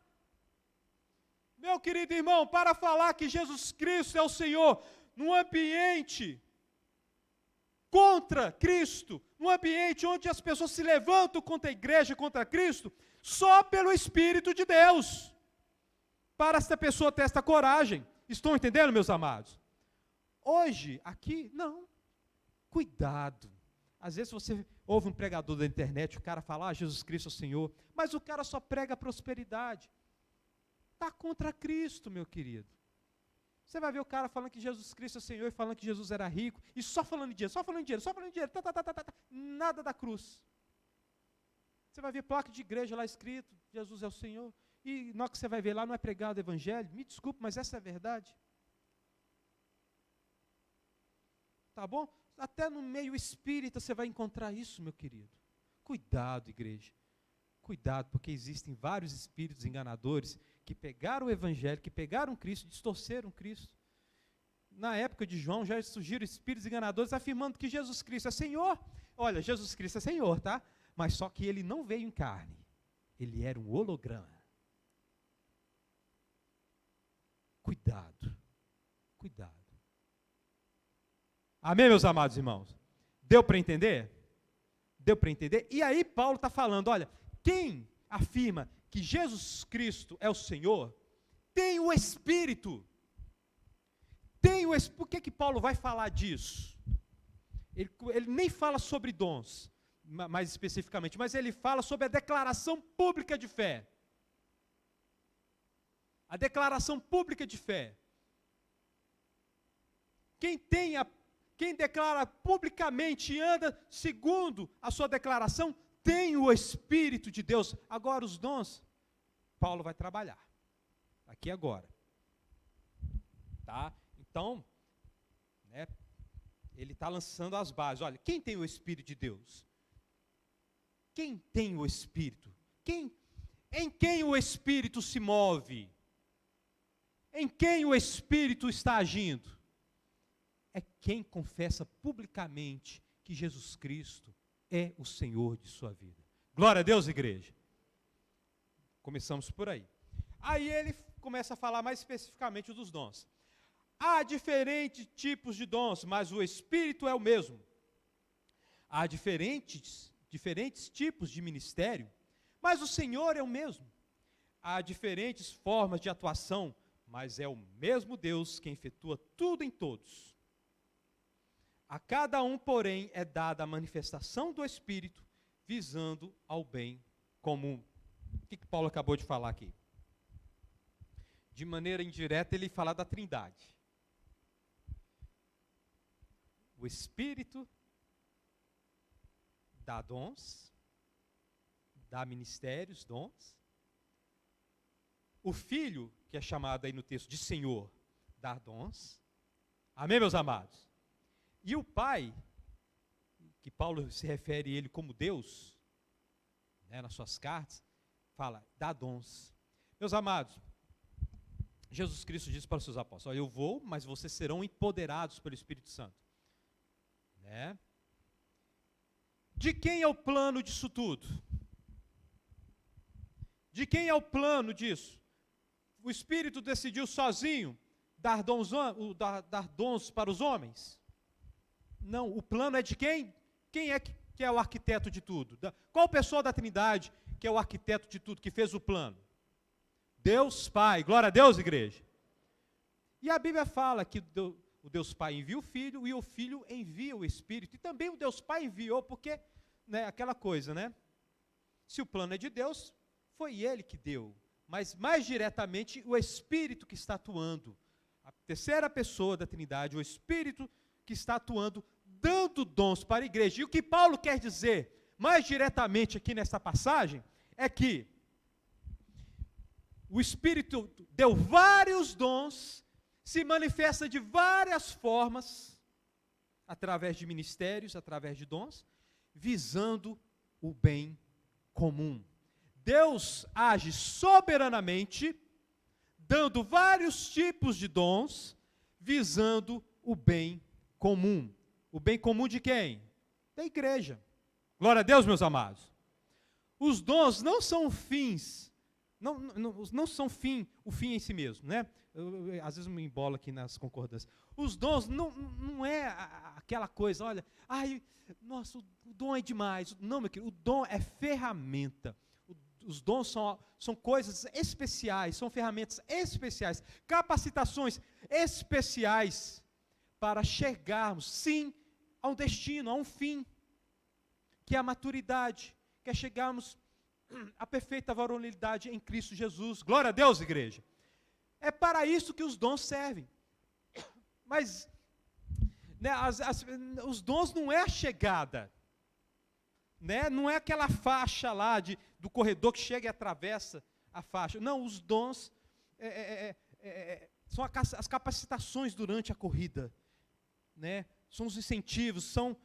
Meu querido irmão, para falar que Jesus Cristo é o Senhor num ambiente contra Cristo, num ambiente onde as pessoas se levantam contra a igreja, contra Cristo, só pelo Espírito de Deus, para esta pessoa ter esta coragem. Estão entendendo, meus amados? Hoje, aqui, não. Cuidado. Às vezes você ouve um pregador da internet, o cara fala, Jesus Cristo é o Senhor, mas o cara só prega prosperidade. Está contra Cristo, meu querido. Você vai ver o cara falando que Jesus Cristo é o Senhor e falando que Jesus era rico, e só falando de dinheiro, só falando de dinheiro, só falando de dinheiro, nada da cruz. Você vai ver placa de igreja lá escrito, Jesus é o Senhor, e na hora que você vai ver lá não é pregado o evangelho, me desculpe, mas essa é a verdade. Tá bom? Até no meio espírita você vai encontrar isso, meu querido. Cuidado, igreja. Cuidado, porque existem vários espíritos enganadores que pegaram o evangelho, que pegaram Cristo, distorceram Cristo. Na época de João já surgiram espíritos enganadores afirmando que Jesus Cristo é Senhor, Olha, Jesus Cristo é Senhor, tá? Mas só que ele não veio em carne. Ele era um holograma. Cuidado. Cuidado. Amém, meus amados irmãos? Deu para entender? Deu para entender? E aí Paulo está falando, olha, quem afirma que Jesus Cristo é o Senhor, tem o Espírito. Por que Paulo vai falar disso? Ele nem fala sobre dons, mais especificamente, mas ele fala sobre a declaração pública de fé. A declaração pública de fé. Quem declara publicamente e anda segundo a sua declaração, tem o Espírito de Deus. Agora os dons, Paulo vai trabalhar. Aqui agora. Tá? Então, né, ele está lançando as bases. Olha, quem tem o Espírito de Deus? Quem tem o Espírito? Em quem o Espírito se move? Em quem o Espírito está agindo? É quem confessa publicamente que Jesus Cristo é o Senhor de sua vida. Glória a Deus, igreja. Começamos por aí. Aí ele começa a falar mais especificamente dos dons. Há diferentes tipos de dons, mas o Espírito é o mesmo. Há diferentes tipos de ministério, mas o Senhor é o mesmo. Há diferentes formas de atuação, mas é o mesmo Deus quem efetua tudo em todos. A cada um, porém, é dada a manifestação do Espírito, visando ao bem comum. O que Paulo acabou de falar aqui? De maneira indireta, ele fala da Trindade. O Espírito dá dons, dá ministérios, dons. O Filho, que é chamado aí no texto de Senhor, dá dons. Amém, meus amados? E o Pai, que Paulo se refere a ele como Deus, né, nas suas cartas, fala, dá dons. Meus amados, Jesus Cristo disse para os seus apóstolos, eu vou, mas vocês serão empoderados pelo Espírito Santo. Né? De quem é o plano disso tudo? De quem é o plano disso? O Espírito decidiu sozinho dar dons para os homens? Não, o plano é de quem? Quem é que é o arquiteto de tudo? Qual pessoa da Trindade que é o arquiteto de tudo, que fez o plano? Deus Pai. Glória a Deus, igreja. E a Bíblia fala que o Deus Pai envia o Filho e o Filho envia o Espírito. E também o Deus Pai enviou, porque, né, aquela coisa, né? Se o plano é de Deus, foi Ele que deu. Mas mais diretamente, o Espírito que está atuando. A terceira pessoa da Trindade, o Espírito que está atuando, dando dons para a igreja. E o que Paulo quer dizer, mais diretamente aqui nesta passagem, é que o Espírito deu vários dons, se manifesta de várias formas, através de ministérios, através de dons, visando o bem comum. Deus age soberanamente, dando vários tipos de dons, visando o bem comum. O bem comum de quem? Da igreja. Glória a Deus, meus amados. Os dons não são fins, não são o fim em si mesmo, né? Às vezes eu me embolo aqui nas concordâncias. Os dons não é aquela coisa, olha, ai, nossa, o dom é demais. Não, meu querido, o dom é ferramenta. Os dons são coisas especiais, são ferramentas especiais, capacitações especiais para chegarmos, sim, a um destino, a um fim, que é a maturidade, que é chegarmos à perfeita varonilidade em Cristo Jesus. Glória a Deus, igreja. É para isso que os dons servem. Mas, né, os dons não é a chegada, né? Não é aquela faixa lá do corredor que chega e atravessa a faixa. Não, os dons são as capacitações durante a corrida, né? São os incentivos, são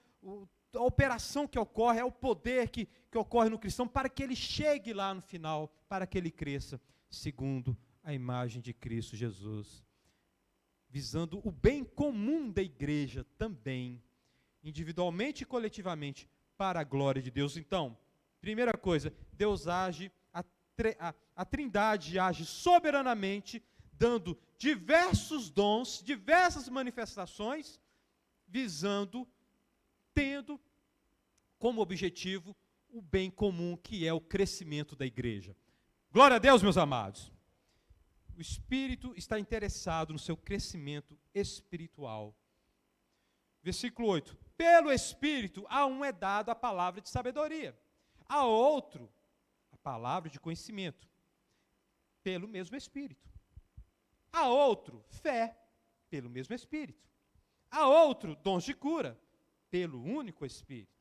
a operação que ocorre, é o poder que ocorre no cristão para que ele chegue lá no final, para que ele cresça segundo a imagem de Cristo Jesus, visando o bem comum da igreja também, individualmente e coletivamente, para a glória de Deus. Então, primeira coisa, Deus age, a Trindade age soberanamente, dando diversos dons, diversas manifestações, tendo como objetivo o bem comum, que é o crescimento da igreja. Glória a Deus, meus amados. O Espírito está interessado no seu crescimento espiritual. Versículo 8. Pelo Espírito, a um é dado a palavra de sabedoria, a outro, a palavra de conhecimento, pelo mesmo Espírito. A outro, fé, pelo mesmo Espírito. A outro, dons de cura, pelo único Espírito.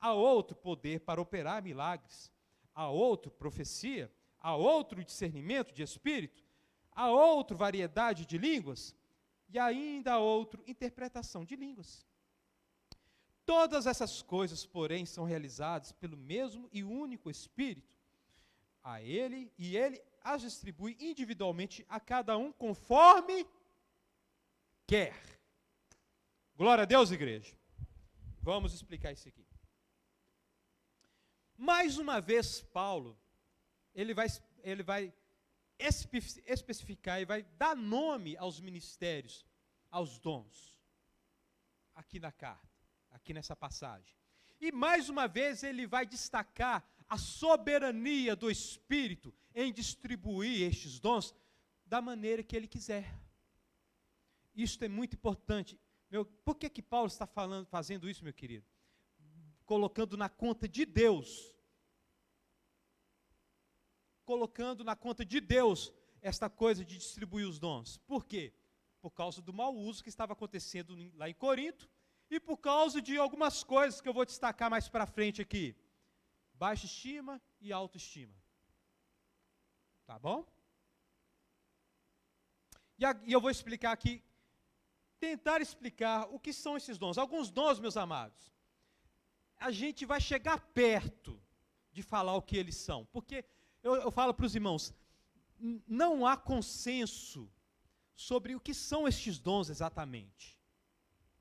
A outro, poder para operar milagres. A outro, profecia. A outro, discernimento de Espírito. A outro, variedade de línguas. E ainda a outro, interpretação de línguas. Todas essas coisas, porém, são realizadas pelo mesmo e único Espírito. Ele as distribui individualmente a cada um conforme quer. Glória a Deus, igreja. Vamos explicar isso aqui. Mais uma vez, Paulo, ele vai especificar e vai dar nome aos ministérios, aos dons, aqui na carta, aqui nessa passagem. E mais uma vez ele vai destacar a soberania do Espírito em distribuir estes dons da maneira que ele quiser. Isso é muito importante. Por que Paulo está fazendo isso, meu querido? Colocando na conta de Deus. Colocando na conta de Deus esta coisa de distribuir os dons. Por quê? Por causa do mau uso que estava acontecendo lá em Corinto e por causa de algumas coisas que eu vou destacar mais para frente aqui. Baixa estima e autoestima. Tá bom? E eu vou explicar aqui, tentar explicar o que são esses dons. Alguns dons, meus amados, a gente vai chegar perto de falar o que eles são. Porque eu falo para os irmãos, não há consenso sobre o que são estes dons exatamente.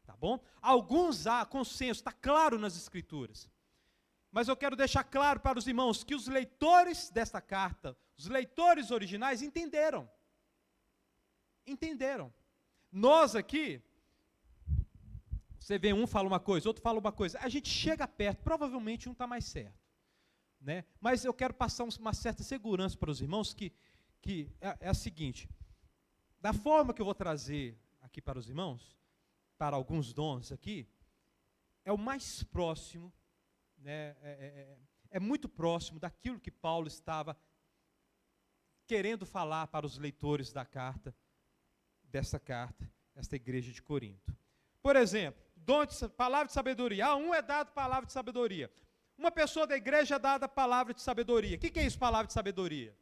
Tá bom? Alguns há consenso, está claro nas Escrituras. Mas eu quero deixar claro para os irmãos que os leitores desta carta, os leitores originais, entenderam. Entenderam. Nós aqui, você vê um fala uma coisa, outro fala uma coisa, a gente chega perto, provavelmente um está mais certo. Né? Mas eu quero passar uma certa segurança para os irmãos que é a seguinte, da forma que eu vou trazer aqui para os irmãos, para alguns dons aqui, é o mais próximo, né, é muito próximo daquilo que Paulo estava querendo falar para os leitores dessa carta, esta igreja de Corinto. Por exemplo, palavra de sabedoria. A um é dado palavra de sabedoria. Uma pessoa da igreja é dada palavra de sabedoria. O que é isso, palavra de sabedoria?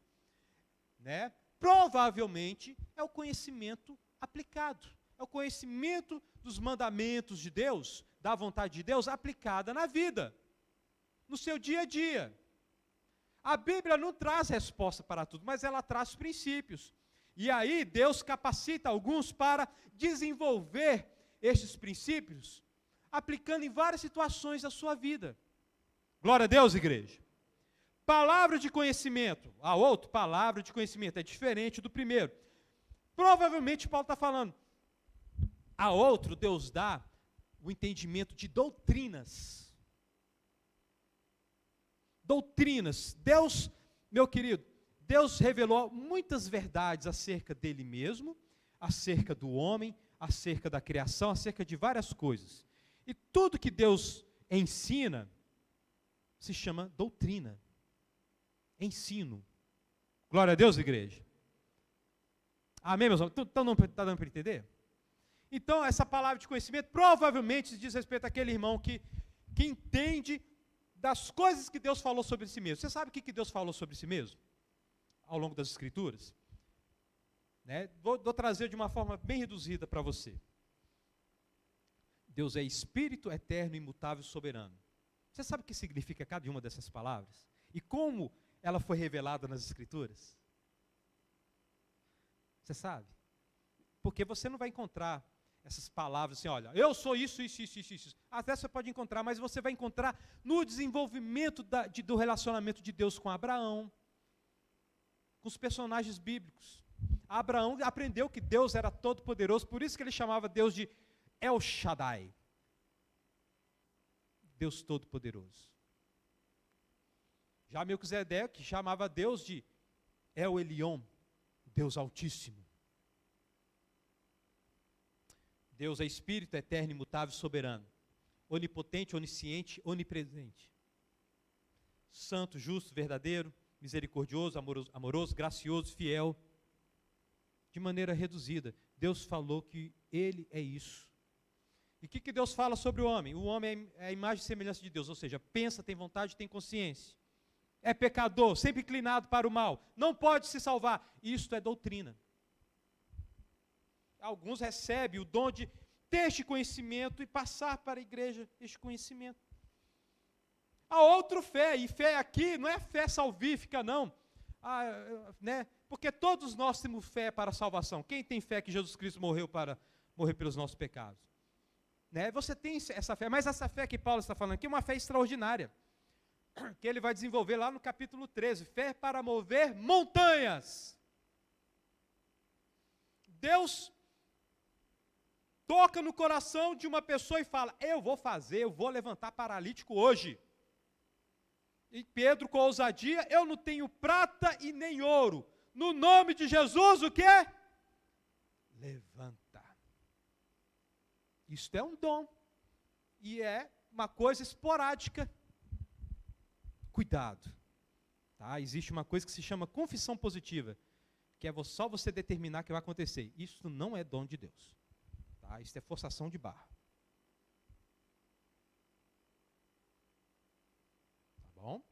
Né? Provavelmente é o conhecimento aplicado. É o conhecimento dos mandamentos de Deus, da vontade de Deus, aplicada na vida, no seu dia a dia. A Bíblia não traz resposta para tudo, mas ela traz princípios. E aí Deus capacita alguns para desenvolver estes princípios, aplicando em várias situações da sua vida. Glória a Deus, igreja. Palavra de conhecimento. A outra palavra de conhecimento é diferente do primeiro. Provavelmente Paulo está falando. A outro Deus dá o entendimento de doutrinas. Doutrinas. Deus, meu querido, Deus revelou muitas verdades acerca dele mesmo, acerca do homem, acerca da criação, acerca de várias coisas. E tudo que Deus ensina se chama doutrina. Ensino. Glória a Deus, igreja. Amém, meus irmãos? Está dando para entender? Então, essa palavra de conhecimento provavelmente diz respeito àquele irmão que entende das coisas que Deus falou sobre si mesmo. Você sabe o que Deus falou sobre si mesmo? Ao longo das Escrituras? Né? Vou trazer de uma forma bem reduzida para você. Deus é Espírito eterno, imutável e soberano. Você sabe o que significa cada uma dessas palavras? E como ela foi revelada nas Escrituras? Você sabe? Porque você não vai encontrar essas palavras assim, olha, eu sou isso, isso, isso, isso, isso. Até você pode encontrar, mas você vai encontrar no desenvolvimento do relacionamento de Deus com Abraão, com os personagens bíblicos. Abraão aprendeu que Deus era todo-poderoso, por isso que ele chamava Deus de El Shaddai, Deus todo-poderoso. Já Melquisedeque chamava Deus de El Elyon, Deus altíssimo. Deus é Espírito, eterno, imutável, soberano, onipotente, onisciente, onipresente, santo, justo, verdadeiro, misericordioso, amoroso, gracioso, fiel. De maneira reduzida, Deus falou que Ele é isso. E o que Deus fala sobre o homem? O homem é a imagem e semelhança de Deus, ou seja, pensa, tem vontade, tem consciência. É pecador, sempre inclinado para o mal, não pode se salvar. Isto é doutrina. Alguns recebem o dom de ter este conhecimento e passar para a igreja este conhecimento. Há outro fé, e fé aqui não é fé salvífica, não. Porque todos nós temos fé para a salvação. Quem tem fé que Jesus Cristo morreu para morrer pelos nossos pecados? Você tem essa fé, mas essa fé que Paulo está falando aqui é uma fé extraordinária, que ele vai desenvolver lá no capítulo 13, fé para mover montanhas. Deus toca no coração de uma pessoa e fala, eu vou levantar paralítico hoje. E Pedro, com ousadia, eu não tenho prata e nem ouro. No nome de Jesus, o quê? Levanta. Isto é um dom. E é uma coisa esporádica. Cuidado. Tá? Existe uma coisa que se chama confissão positiva, que é só você determinar que vai acontecer. Isso não é dom de Deus. Tá? Isso é forçação de barra. Tá bom?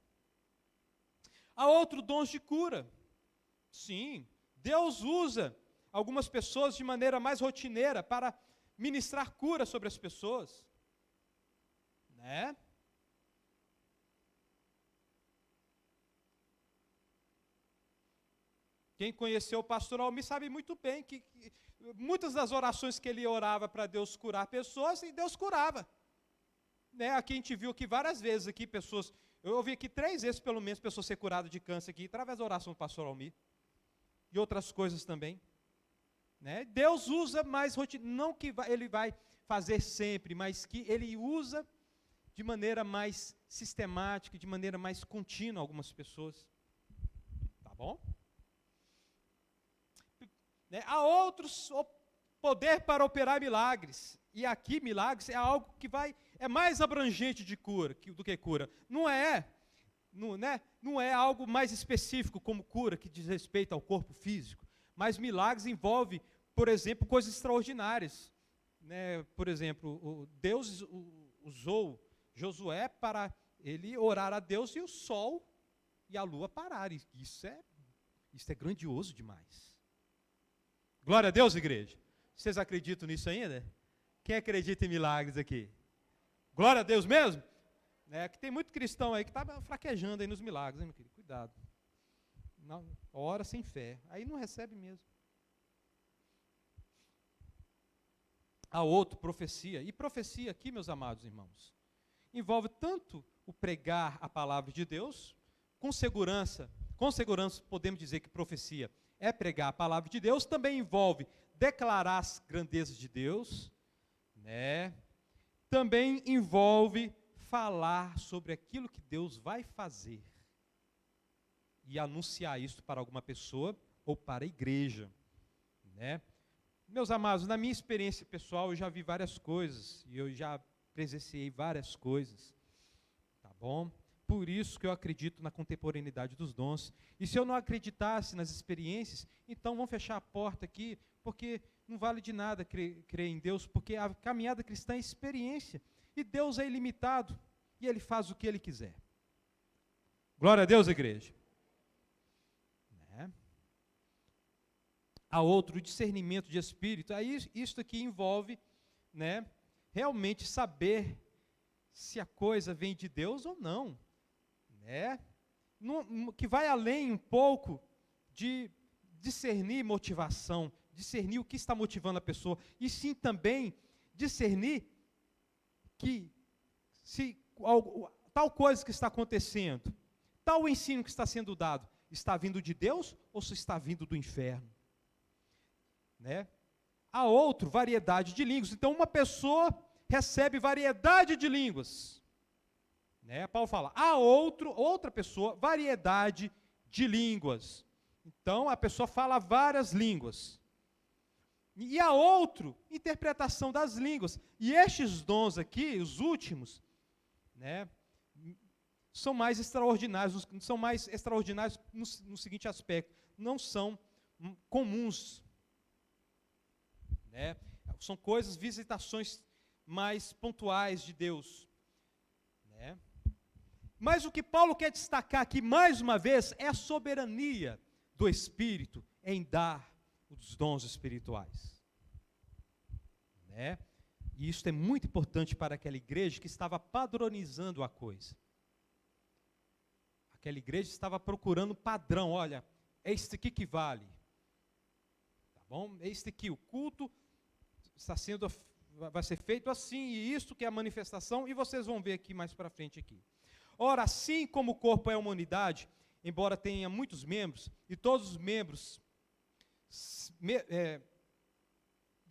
Há outros dons de cura. Sim, Deus usa algumas pessoas de maneira mais rotineira para ministrar cura sobre as pessoas. Né? Quem conheceu o pastor Almir sabe muito bem que muitas das orações que ele orava para Deus curar pessoas, e Deus curava. Aqui a gente viu aqui várias vezes, aqui, pessoas, eu ouvi aqui 3 vezes pelo menos, pessoas ser curadas de câncer aqui, através da oração do pastor Almir, e outras coisas também. Deus usa mais rotina, não que ele vai fazer sempre, mas que ele usa de maneira mais sistemática, de maneira mais contínua algumas pessoas. Tá bom? Há outros, o poder para operar milagres. E aqui, milagres é algo que é mais abrangente de cura do que cura. Não é algo mais específico como cura, que diz respeito ao corpo físico. Mas milagres envolve, por exemplo, coisas extraordinárias. Por exemplo, Deus usou Josué para ele orar a Deus e o sol e a lua pararem. Isso é grandioso demais. Glória a Deus, igreja. Vocês acreditam nisso ainda? Quem acredita em milagres aqui? Glória a Deus mesmo? Que tem muito cristão aí que está fraquejando aí nos milagres, hein, meu querido? Cuidado. Não, ora sem fé. Aí não recebe mesmo. Há outro, profecia. E profecia aqui, meus amados irmãos, envolve tanto o pregar a palavra de Deus, com segurança podemos dizer que profecia é pregar a palavra de Deus, também envolve declarar as grandezas de Deus, também envolve falar sobre aquilo que Deus vai fazer e anunciar isso para alguma pessoa ou para a igreja. Meus amados, na minha experiência pessoal, eu já vi várias coisas, e eu já presenciei várias coisas, tá bom? Por isso que eu acredito na contemporaneidade dos dons. E se eu não acreditasse nas experiências, então vamos fechar a porta aqui, porque não vale de nada crer em Deus, porque a caminhada cristã é experiência, e Deus é ilimitado, e Ele faz o que Ele quiser. Glória a Deus, igreja. Há outro, discernimento de espírito. Aí isso aqui envolve, realmente saber se a coisa vem de Deus ou não. Que vai além um pouco de discernir motivação, discernir o que está motivando a pessoa, e sim também discernir que se tal coisa que está acontecendo, tal ensino que está sendo dado, está vindo de Deus ou se está vindo do inferno. Né? Há variedade de línguas. Então, uma pessoa recebe variedade de línguas. Né? Paulo fala, há outra pessoa, variedade de línguas. Então, a pessoa fala várias línguas. E há interpretação das línguas. E estes dons aqui, os últimos, né, são mais extraordinários no seguinte aspecto, não são comuns. Né? São visitações mais pontuais de Deus. Né? Mas o que Paulo quer destacar aqui, mais uma vez, é a soberania do Espírito em dar os dons espirituais. Né? E isso é muito importante para aquela igreja que estava padronizando a coisa. Aquela igreja estava procurando um padrão, olha, é isso aqui que vale. Tá bom? É isso aqui, o culto vai ser feito assim, e isso que é a manifestação, e vocês vão ver aqui mais para frente aqui. Ora, assim como o corpo é uma unidade, embora tenha muitos membros, e todos os membros,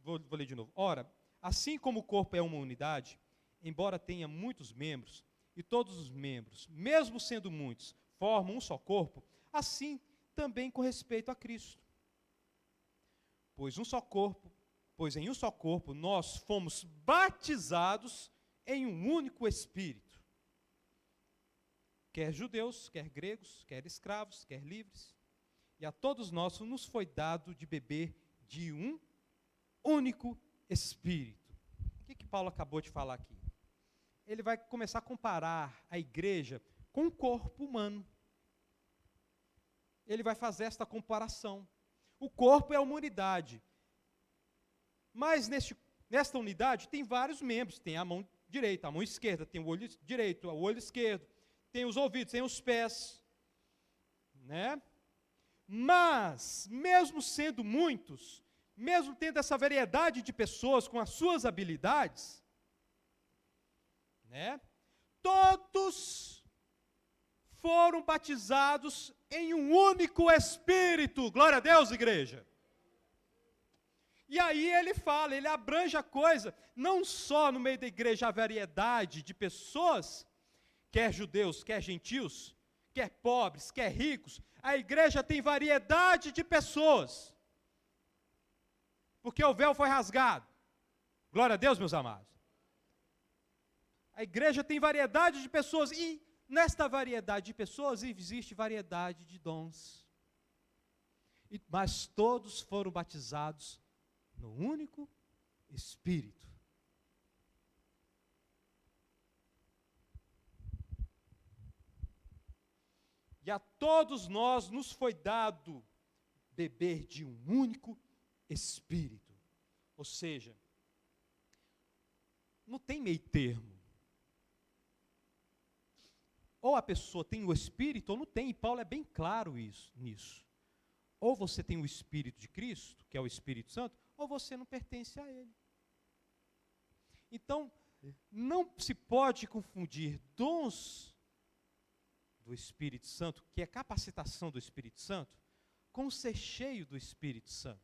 vou ler de novo. Ora, assim como o corpo é uma unidade, embora tenha muitos membros, e todos os membros, mesmo sendo muitos, formam um só corpo, assim também com respeito a Cristo. Pois em um só corpo nós fomos batizados em um único Espírito. Quer judeus, quer gregos, quer escravos, quer livres. E a todos nós nos foi dado de beber de um único Espírito. O que Paulo acabou de falar aqui? Ele vai começar a comparar a igreja com o corpo humano. Ele vai fazer esta comparação. O corpo é uma unidade. Mas nesta unidade tem vários membros. Tem a mão direita, a mão esquerda, tem o olho direito, o olho esquerdo, tem os ouvidos, tem os pés. Né? Mas, mesmo sendo muitos, mesmo tendo essa variedade de pessoas com as suas habilidades, né, todos foram batizados em um único Espírito. Glória a Deus, igreja. E aí ele abrange a coisa, não só no meio da igreja a variedade de pessoas, quer judeus, quer gentios, quer pobres, quer ricos, a igreja tem variedade de pessoas, porque o véu foi rasgado. Glória a Deus, meus amados. A igreja tem variedade de pessoas, e nesta variedade de pessoas existe variedade de dons. Mas todos foram batizados no único Espírito. E a todos nós nos foi dado beber de um único Espírito. Ou seja, não tem meio termo. Ou a pessoa tem o Espírito ou não tem, e Paulo é bem claro nisso. Ou você tem o Espírito de Cristo, que é o Espírito Santo, ou você não pertence a Ele. Então, não se pode confundir dons do Espírito Santo, que é capacitação do Espírito Santo, com ser cheio do Espírito Santo.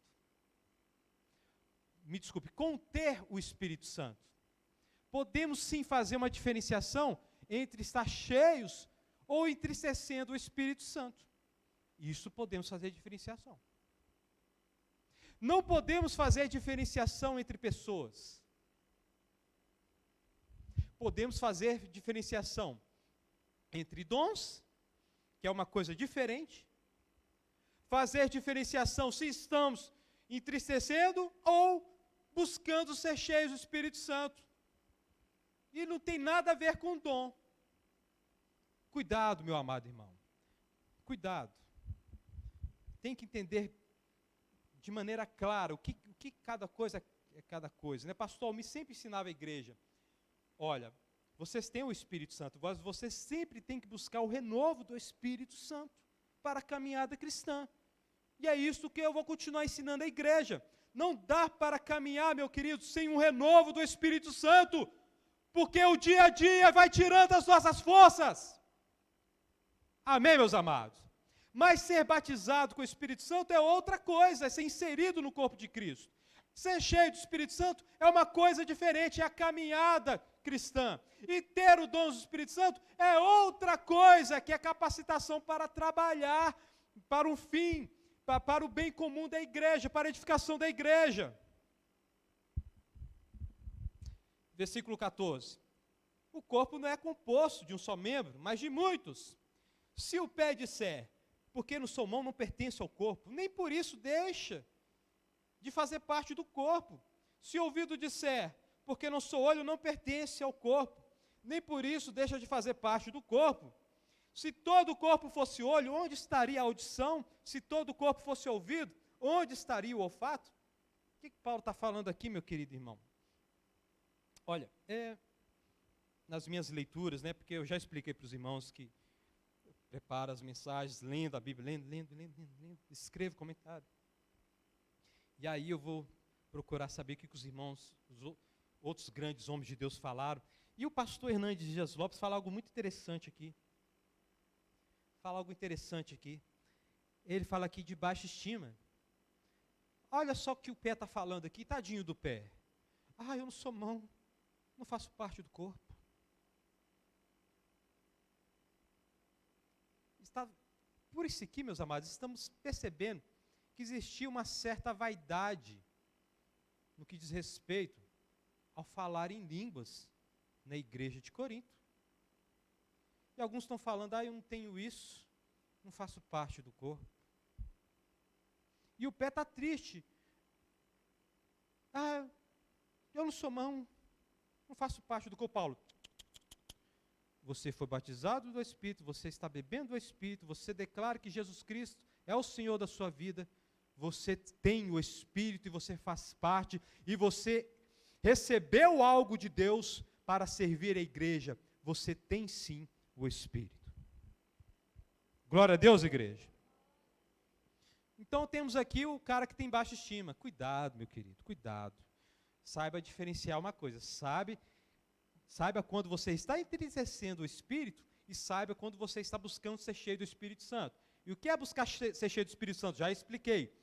Me desculpe, com ter o Espírito Santo. Podemos sim fazer uma diferenciação entre estar cheios ou entristecendo o Espírito Santo. Isso podemos fazer diferenciação. Não podemos fazer diferenciação entre pessoas. Podemos fazer diferenciação entre dons, que é uma coisa diferente. Fazer diferenciação se estamos entristecendo ou buscando ser cheios do Espírito Santo. E não tem nada a ver com dom. Cuidado, meu amado irmão. Cuidado. Tem que entender de maneira clara o que cada coisa é cada coisa. Né? Pastor Almir sempre ensinava a igreja, olha, vocês têm o Espírito Santo, mas vocês sempre têm que buscar o renovo do Espírito Santo para a caminhada cristã. E é isso que eu vou continuar ensinando à igreja. Não dá para caminhar, meu querido, sem um renovo do Espírito Santo, porque o dia a dia vai tirando as nossas forças. Amém, meus amados? Mas ser batizado com o Espírito Santo é outra coisa, é ser inserido no corpo de Cristo. Ser cheio do Espírito Santo é uma coisa diferente, é a caminhada cristã. E ter o dom do Espírito Santo é outra coisa, que é capacitação para trabalhar para um fim, para o bem comum da igreja, para a edificação da igreja. Versículo 14. O corpo não é composto de um só membro, mas de muitos. Se o pé disser, porque não sou mão, não pertence ao corpo, nem por isso deixa de fazer parte do corpo. Se o ouvido disser, porque não sou olho, não pertence ao corpo, nem por isso deixa de fazer parte do corpo. Se todo o corpo fosse olho, onde estaria a audição? Se todo o corpo fosse ouvido, onde estaria o olfato? O que Paulo está falando aqui, meu querido irmão? Olha, nas minhas leituras, porque eu já expliquei para os irmãos que eu preparo as mensagens, lendo a Bíblia, lendo, escrevo comentário. E aí eu vou procurar saber o que os irmãos, os outros grandes homens de Deus falaram. E o pastor Hernandes Dias Lopes fala algo muito interessante aqui. Ele fala aqui de baixa estima. Olha só o que o pé está falando aqui, tadinho do pé. Eu não sou mão, não faço parte do corpo. Por isso aqui, meus amados, estamos percebendo que existia uma certa vaidade no que diz respeito ao falar em línguas na igreja de Corinto. E alguns estão falando, eu não tenho isso, não faço parte do corpo. E o pé está triste. Eu não sou mão, não faço parte do corpo. Paulo, você foi batizado do Espírito, você está bebendo do Espírito, você declara que Jesus Cristo é o Senhor da sua vida, você tem o Espírito e você faz parte, e você recebeu algo de Deus para servir a igreja, você tem sim o Espírito. Glória a Deus, igreja. Então temos aqui o cara que tem baixa estima. Cuidado, meu querido, cuidado. Saiba diferenciar uma coisa, saiba quando você está entristecendo o Espírito e saiba quando você está buscando ser cheio do Espírito Santo. E o que é buscar ser cheio do Espírito Santo? Já expliquei.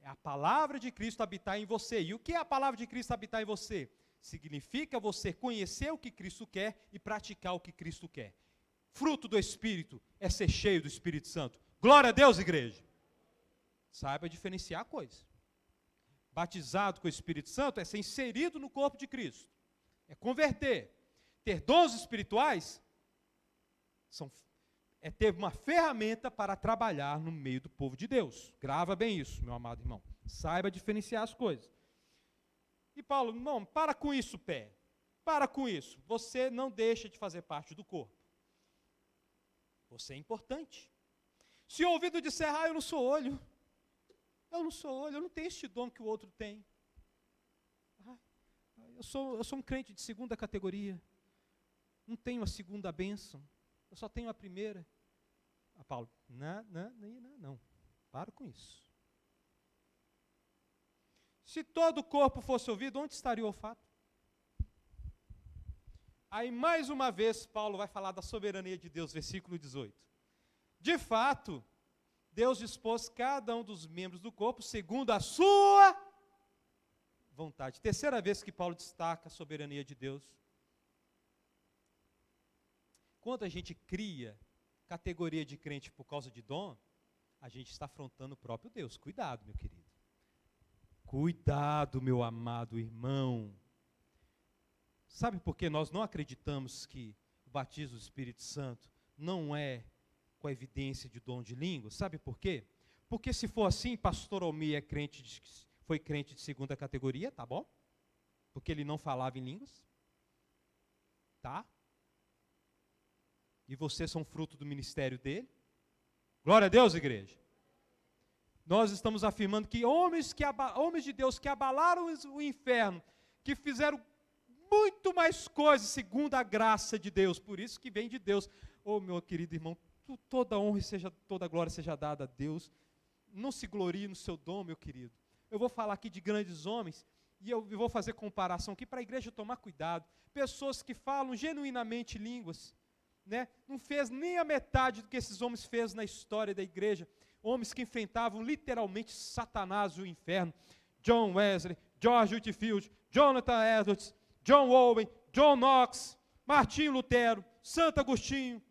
É a palavra de Cristo habitar em você. E o que é a palavra de Cristo habitar em você? Significa você conhecer o que Cristo quer e praticar o que Cristo quer. Fruto do Espírito é ser cheio do Espírito Santo. Glória a Deus, igreja. Saiba diferenciar a coisa. Batizado com o Espírito Santo é ser inserido no corpo de Cristo. É converter. Ter dons espirituais é ter uma ferramenta para trabalhar no meio do povo de Deus. Grava bem isso, meu amado irmão. Saiba diferenciar as coisas. E Paulo, não, para com isso, pé. Para com isso. Você não deixa de fazer parte do corpo. Você é importante. Se o ouvido disser, eu não sou olho. Eu não sou olho, eu não tenho este dom que o outro tem. Eu sou um crente de segunda categoria. Não tenho a segunda bênção. Eu só tenho a primeira. Paulo, não. Para com isso. Se todo o corpo fosse ouvido, onde estaria o olfato? Aí, mais uma vez, Paulo vai falar da soberania de Deus, versículo 18. De fato, Deus dispôs cada um dos membros do corpo segundo a sua vontade. Terceira vez que Paulo destaca a soberania de Deus. Quando a gente cria categoria de crente por causa de dom, a gente está afrontando o próprio Deus. Cuidado, meu querido. Cuidado, meu amado irmão. Sabe por que nós não acreditamos que o batismo do Espírito Santo não é com a evidência de dom de língua? Sabe por quê? Porque se for assim, pastor Almir foi crente de segunda categoria, tá bom? Porque ele não falava em línguas. Tá? E vocês são fruto do ministério dele. Glória a Deus, igreja. Nós estamos afirmando que homens de Deus que abalaram o inferno, que fizeram muito mais coisas segundo a graça de Deus, por isso que vem de Deus. Meu querido irmão, toda honra e toda glória seja dada a Deus, não se glorie no seu dom, meu querido. Eu vou falar aqui de grandes homens, e eu vou fazer comparação aqui para a igreja tomar cuidado. Pessoas que falam genuinamente línguas, né? Não fez nem a metade do que esses homens fez na história da igreja. Homens que enfrentavam literalmente Satanás e o inferno. John Wesley, George Whitefield, Jonathan Edwards, John Owen, John Knox, Martinho Lutero, Santo Agostinho.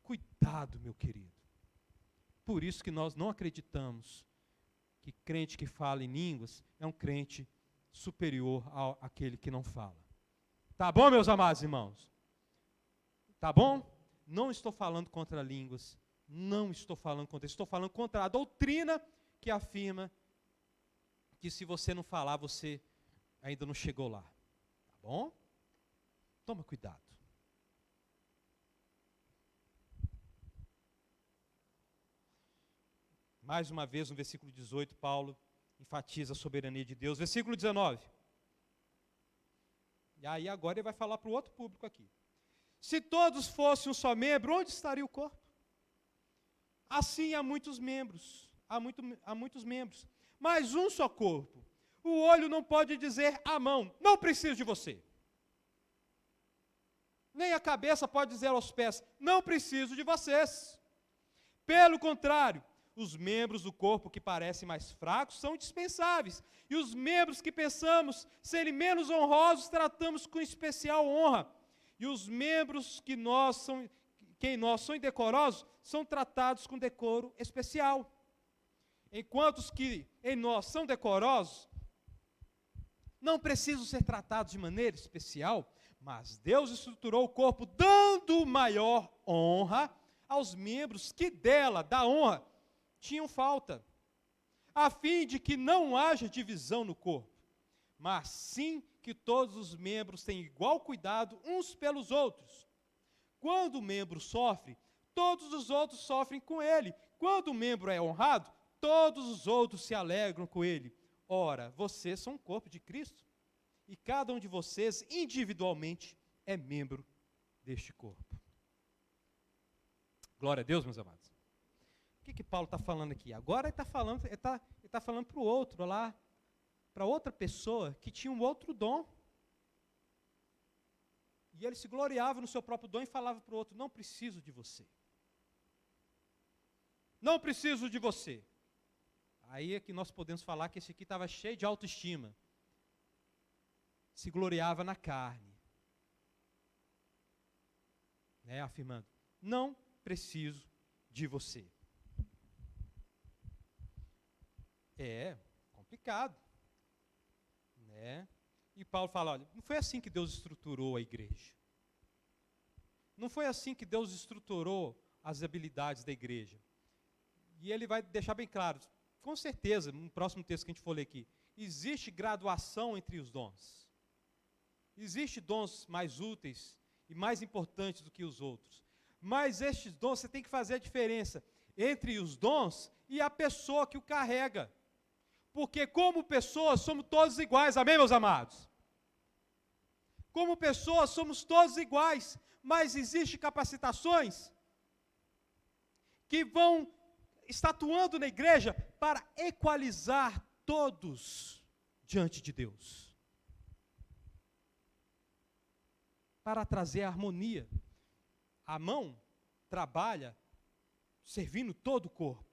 Cuidado, meu querido. Por isso que nós não acreditamos que crente que fala em línguas é um crente superior àquele que não fala. Tá bom, meus amados irmãos? Tá bom? Não estou falando contra línguas, não estou falando contra isso, estou falando contra a doutrina que afirma que se você não falar, você ainda não chegou lá. Tá bom? Toma cuidado. Mais uma vez, no versículo 18, Paulo enfatiza a soberania de Deus. Versículo 19. E aí agora ele vai falar para o outro público aqui. Se todos fossem um só membro, onde estaria o corpo? Assim há muitos membros, há muitos membros, mas um só corpo. O olho não pode dizer à mão, não preciso de você. Nem a cabeça pode dizer aos pés, não preciso de vocês. Pelo contrário, os membros do corpo que parecem mais fracos são dispensáveis, e os membros que pensamos serem menos honrosos tratamos com especial honra, e os membros que em nós são indecorosos são tratados com decoro especial. Enquanto os que em nós são decorosos não precisam ser tratados de maneira especial, mas Deus estruturou o corpo dando maior honra aos membros que da honra, tinham falta, a fim de que não haja divisão no corpo, mas sim que todos os membros tenham igual cuidado uns pelos outros. Quando o membro sofre, todos os outros sofrem com ele. Quando o membro é honrado, todos os outros se alegram com ele. Ora, vocês são o corpo de Cristo, e cada um de vocês individualmente é membro deste corpo. Glória a Deus, meus amados. O que Paulo está falando aqui? Agora ele está falando para o outro lá, para outra pessoa que tinha um outro dom. E ele se gloriava no seu próprio dom e falava para o outro, não preciso de você. Não preciso de você. Aí é que nós podemos falar que esse aqui estava cheio de autoestima. Se gloriava na carne. Né, afirmando, não preciso de você. É complicado, né? E Paulo fala, olha, não foi assim que Deus estruturou a igreja. Não foi assim que Deus estruturou as habilidades da igreja. E ele vai deixar bem claro, com certeza, no próximo texto que a gente for ler aqui, existe graduação entre os dons. Existem dons mais úteis e mais importantes do que os outros. Mas estes dons, você tem que fazer a diferença entre os dons e a pessoa que o carrega. Porque como pessoas somos todos iguais, amém, meus amados? Como pessoas somos todos iguais, mas existem capacitações que vão estatuando na igreja para equalizar todos diante de Deus. Para trazer harmonia. A mão trabalha servindo todo o corpo.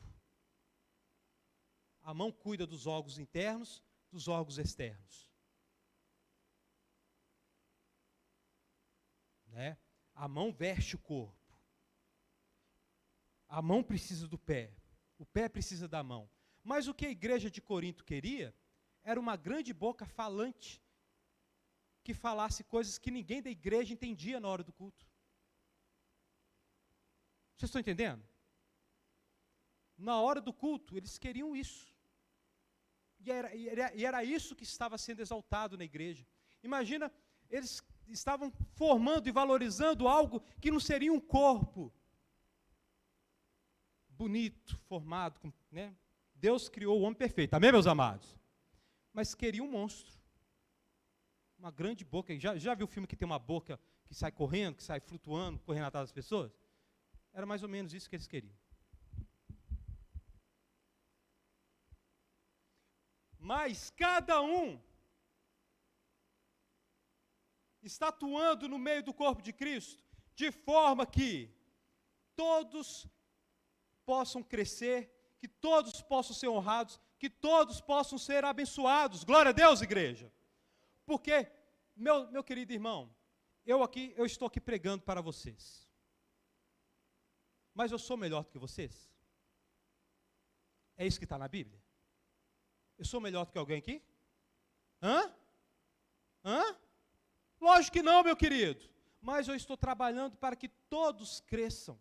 A mão cuida dos órgãos internos, dos órgãos externos. Né? A mão veste o corpo. A mão precisa do pé. O pé precisa da mão. Mas o que a igreja de Corinto queria era uma grande boca falante que falasse coisas que ninguém da igreja entendia na hora do culto. Vocês estão entendendo? Na hora do culto, eles queriam isso. E era isso que estava sendo exaltado na igreja. Imagina, eles estavam formando e valorizando algo que não seria um corpo bonito, formado, né? Deus criou o homem perfeito, amém, meus amados? Mas queria um monstro. Uma grande boca. Já viu o filme que tem uma boca que sai correndo, que sai flutuando, correndo atrás das pessoas? Era mais ou menos isso que eles queriam. mas cada um está atuando no meio do corpo de Cristo, de forma que todos possam crescer, que todos possam ser honrados, que todos possam ser abençoados. Glória a Deus, igreja. Porque, meu querido irmão, eu estou aqui pregando para vocês. Mas eu sou melhor do que vocês? É isso que está na Bíblia? Eu sou melhor do que alguém aqui? Hã? Lógico que não, meu querido. Mas eu estou trabalhando para que todos cresçam.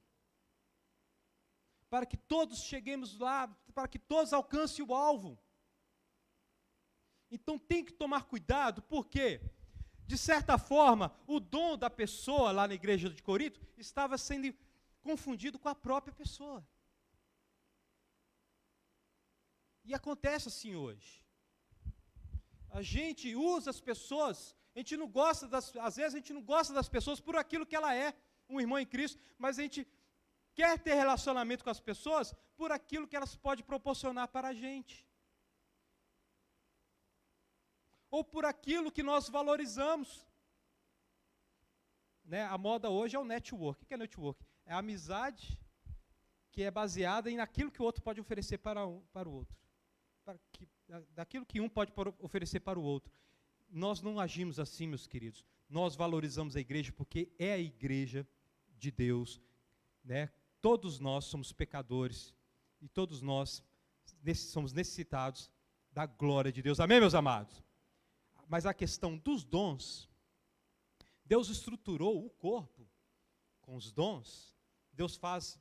Para que todos cheguemos lá, para que todos alcancem o alvo. Então tem que tomar cuidado, porque, de certa forma, o dom da pessoa lá na igreja de Corinto estava sendo confundido com a própria pessoa. E acontece assim hoje. A gente usa as pessoas, às vezes a gente não gosta das pessoas por aquilo que ela é, um irmão em Cristo, mas a gente quer ter relacionamento com as pessoas por aquilo que elas podem proporcionar para a gente. Ou por aquilo que nós valorizamos. Né? A moda hoje é o network. O que é network? É a amizade que é baseada naquilo que o outro pode oferecer para o outro. Daquilo que um pode oferecer para o outro. Nós não agimos assim, meus queridos. Nós valorizamos a igreja porque é a igreja de Deus. Né? Todos nós somos pecadores e todos nós somos necessitados da glória de Deus. Amém, meus amados? Mas a questão dos dons, Deus estruturou o corpo com os dons. Deus faz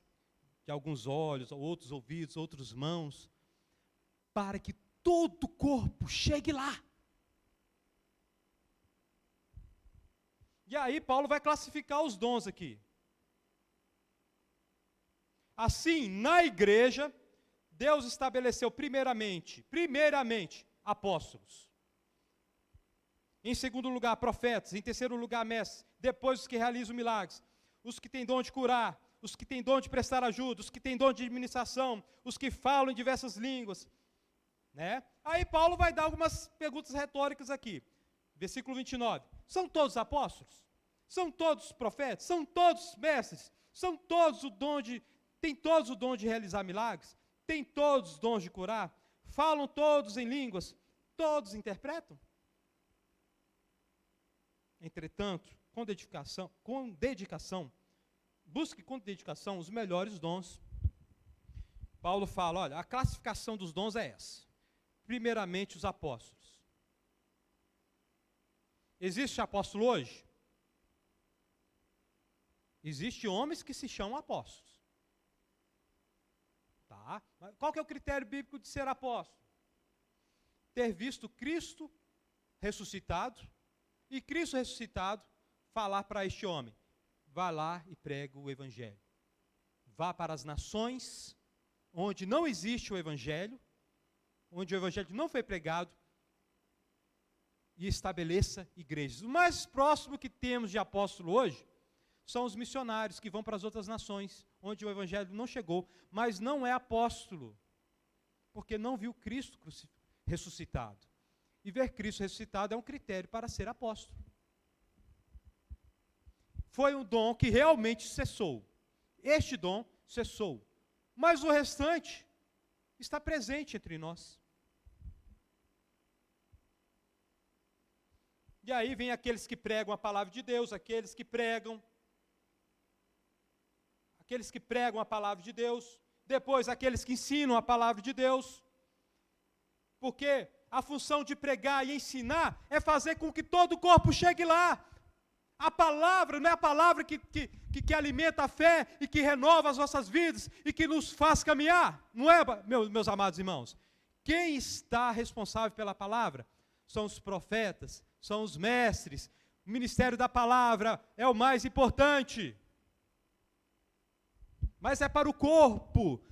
de alguns olhos, outros ouvidos, outras mãos, para que todo o corpo chegue lá. E aí Paulo vai classificar os dons aqui. Assim, na igreja, Deus estabeleceu primeiramente, apóstolos. Em segundo lugar, profetas. Em terceiro lugar, mestres. Depois, os que realizam milagres. Os que têm dom de curar. Os que têm dom de prestar ajuda. Os que têm dom de administração. Os que falam em diversas línguas. Né? Aí Paulo vai dar algumas perguntas retóricas aqui. Versículo 29. São todos apóstolos? São todos profetas? São todos mestres? Têm todos o dom de realizar milagres? Têm todos os dons de curar? Falam todos em línguas? Todos interpretam? Entretanto, com dedicação, busque com dedicação os melhores dons. Paulo fala, olha, a classificação dos dons é essa. Primeiramente, os apóstolos. Existe apóstolo hoje? Existem homens que se chamam apóstolos. Tá? Mas qual que é o critério bíblico de ser apóstolo? Ter visto Cristo ressuscitado, e Cristo ressuscitado falar para este homem, vá lá e prega o evangelho. Vá para as nações, onde não existe o evangelho, onde o evangelho não foi pregado, e estabeleça igrejas. O mais próximo que temos de apóstolo hoje, são os missionários que vão para as outras nações, onde o evangelho não chegou, mas não é apóstolo, porque não viu Cristo ressuscitado. E ver Cristo ressuscitado é um critério para ser apóstolo. Foi um dom que realmente cessou. Este dom cessou. Mas o restante está presente entre nós. E aí vem aqueles que pregam a palavra de Deus, aqueles que pregam a palavra de Deus, depois aqueles que ensinam a palavra de Deus, porque a função de pregar e ensinar é fazer com que todo o corpo chegue lá. A palavra não é a palavra que alimenta a fé e que renova as nossas vidas e que nos faz caminhar, não é, meus amados irmãos? Quem está responsável pela palavra são os profetas, são os mestres. O ministério da palavra é o mais importante. Mas é para o corpo.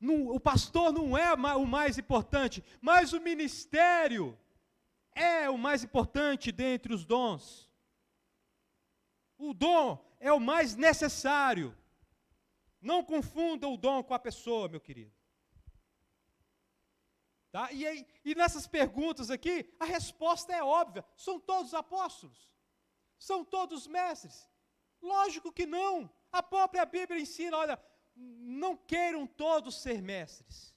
O pastor não é o mais importante, mas o ministério é o mais importante dentre os dons. O dom é o mais necessário. Não confunda o dom com a pessoa, meu querido. Tá? E nessas perguntas aqui, a resposta é óbvia. São todos apóstolos? São todos mestres? Lógico que não. A própria Bíblia ensina, olha, não queiram todos ser mestres.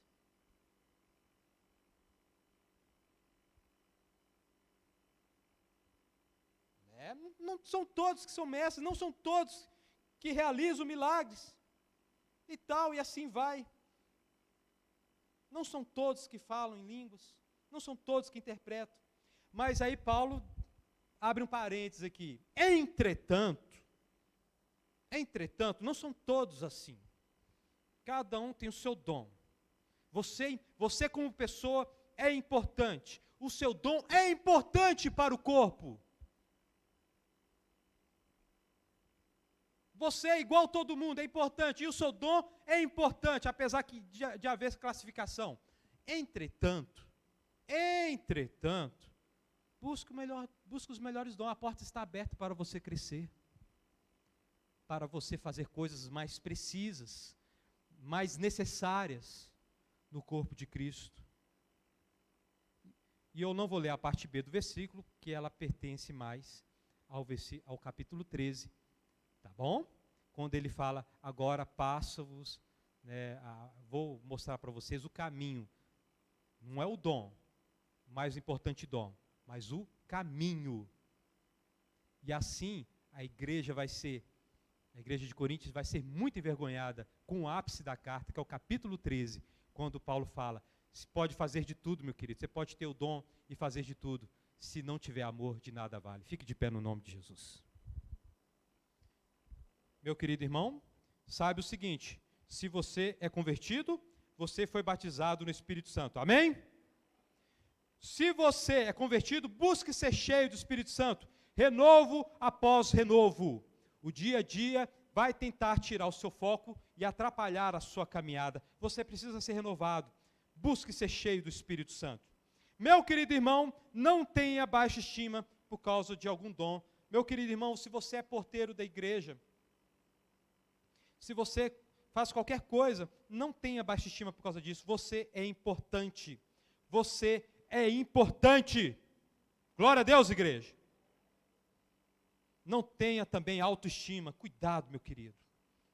Não são todos que são mestres, não são todos que realizam milagres. E tal, e assim vai. Não são todos que falam em línguas, não são todos que interpretam. Mas aí Paulo abre um parênteses aqui. Entretanto, não são todos assim. Cada um tem o seu dom. Você como pessoa é importante. O seu dom é importante para o corpo. Você é igual a todo mundo, é importante. E o seu dom é importante, apesar de haver classificação. Entretanto, busque os melhores dons. A porta está aberta para você crescer. Para você fazer coisas mais precisas, mais necessárias no corpo de Cristo. E eu não vou ler a parte B do versículo, que ela pertence mais ao capítulo 13. Tá bom? Quando ele fala, agora passa-vos, vou mostrar para vocês o caminho. Não é o dom, o mais importante dom, mas o caminho. E assim, a igreja de Coríntios vai ser muito envergonhada com o ápice da carta, que é o capítulo 13, quando Paulo fala, você pode fazer de tudo, meu querido, você pode ter o dom e fazer de tudo, se não tiver amor, de nada vale. Fique de pé no nome de Jesus. Meu querido irmão, saiba o seguinte, se você é convertido, você foi batizado no Espírito Santo, amém? Se você é convertido, busque ser cheio do Espírito Santo, renovo após renovo. O dia a dia vai tentar tirar o seu foco e atrapalhar a sua caminhada. Você precisa ser renovado, busque ser cheio do Espírito Santo. Meu querido irmão, não tenha baixa estima por causa de algum dom. Meu querido irmão, se você é porteiro da igreja, se você faz qualquer coisa, não tenha baixa estima por causa disso. Você é importante. Você é importante. Glória a Deus, igreja. Não tenha também autoestima. Cuidado, meu querido.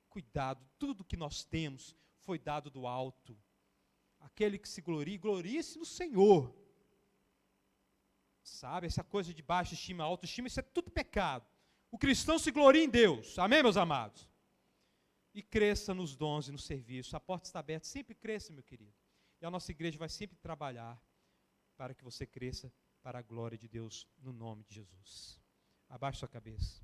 Cuidado. Tudo que nós temos foi dado do alto. Aquele que se glorie-se no Senhor. Sabe, essa coisa de baixa estima, autoestima, isso é tudo pecado. O cristão se gloria em Deus. Amém, meus amados? E cresça nos dons e no serviço. A porta está aberta, sempre cresça, meu querido. E a nossa igreja vai sempre trabalhar para que você cresça para a glória de Deus, no nome de Jesus. Abaixe sua cabeça.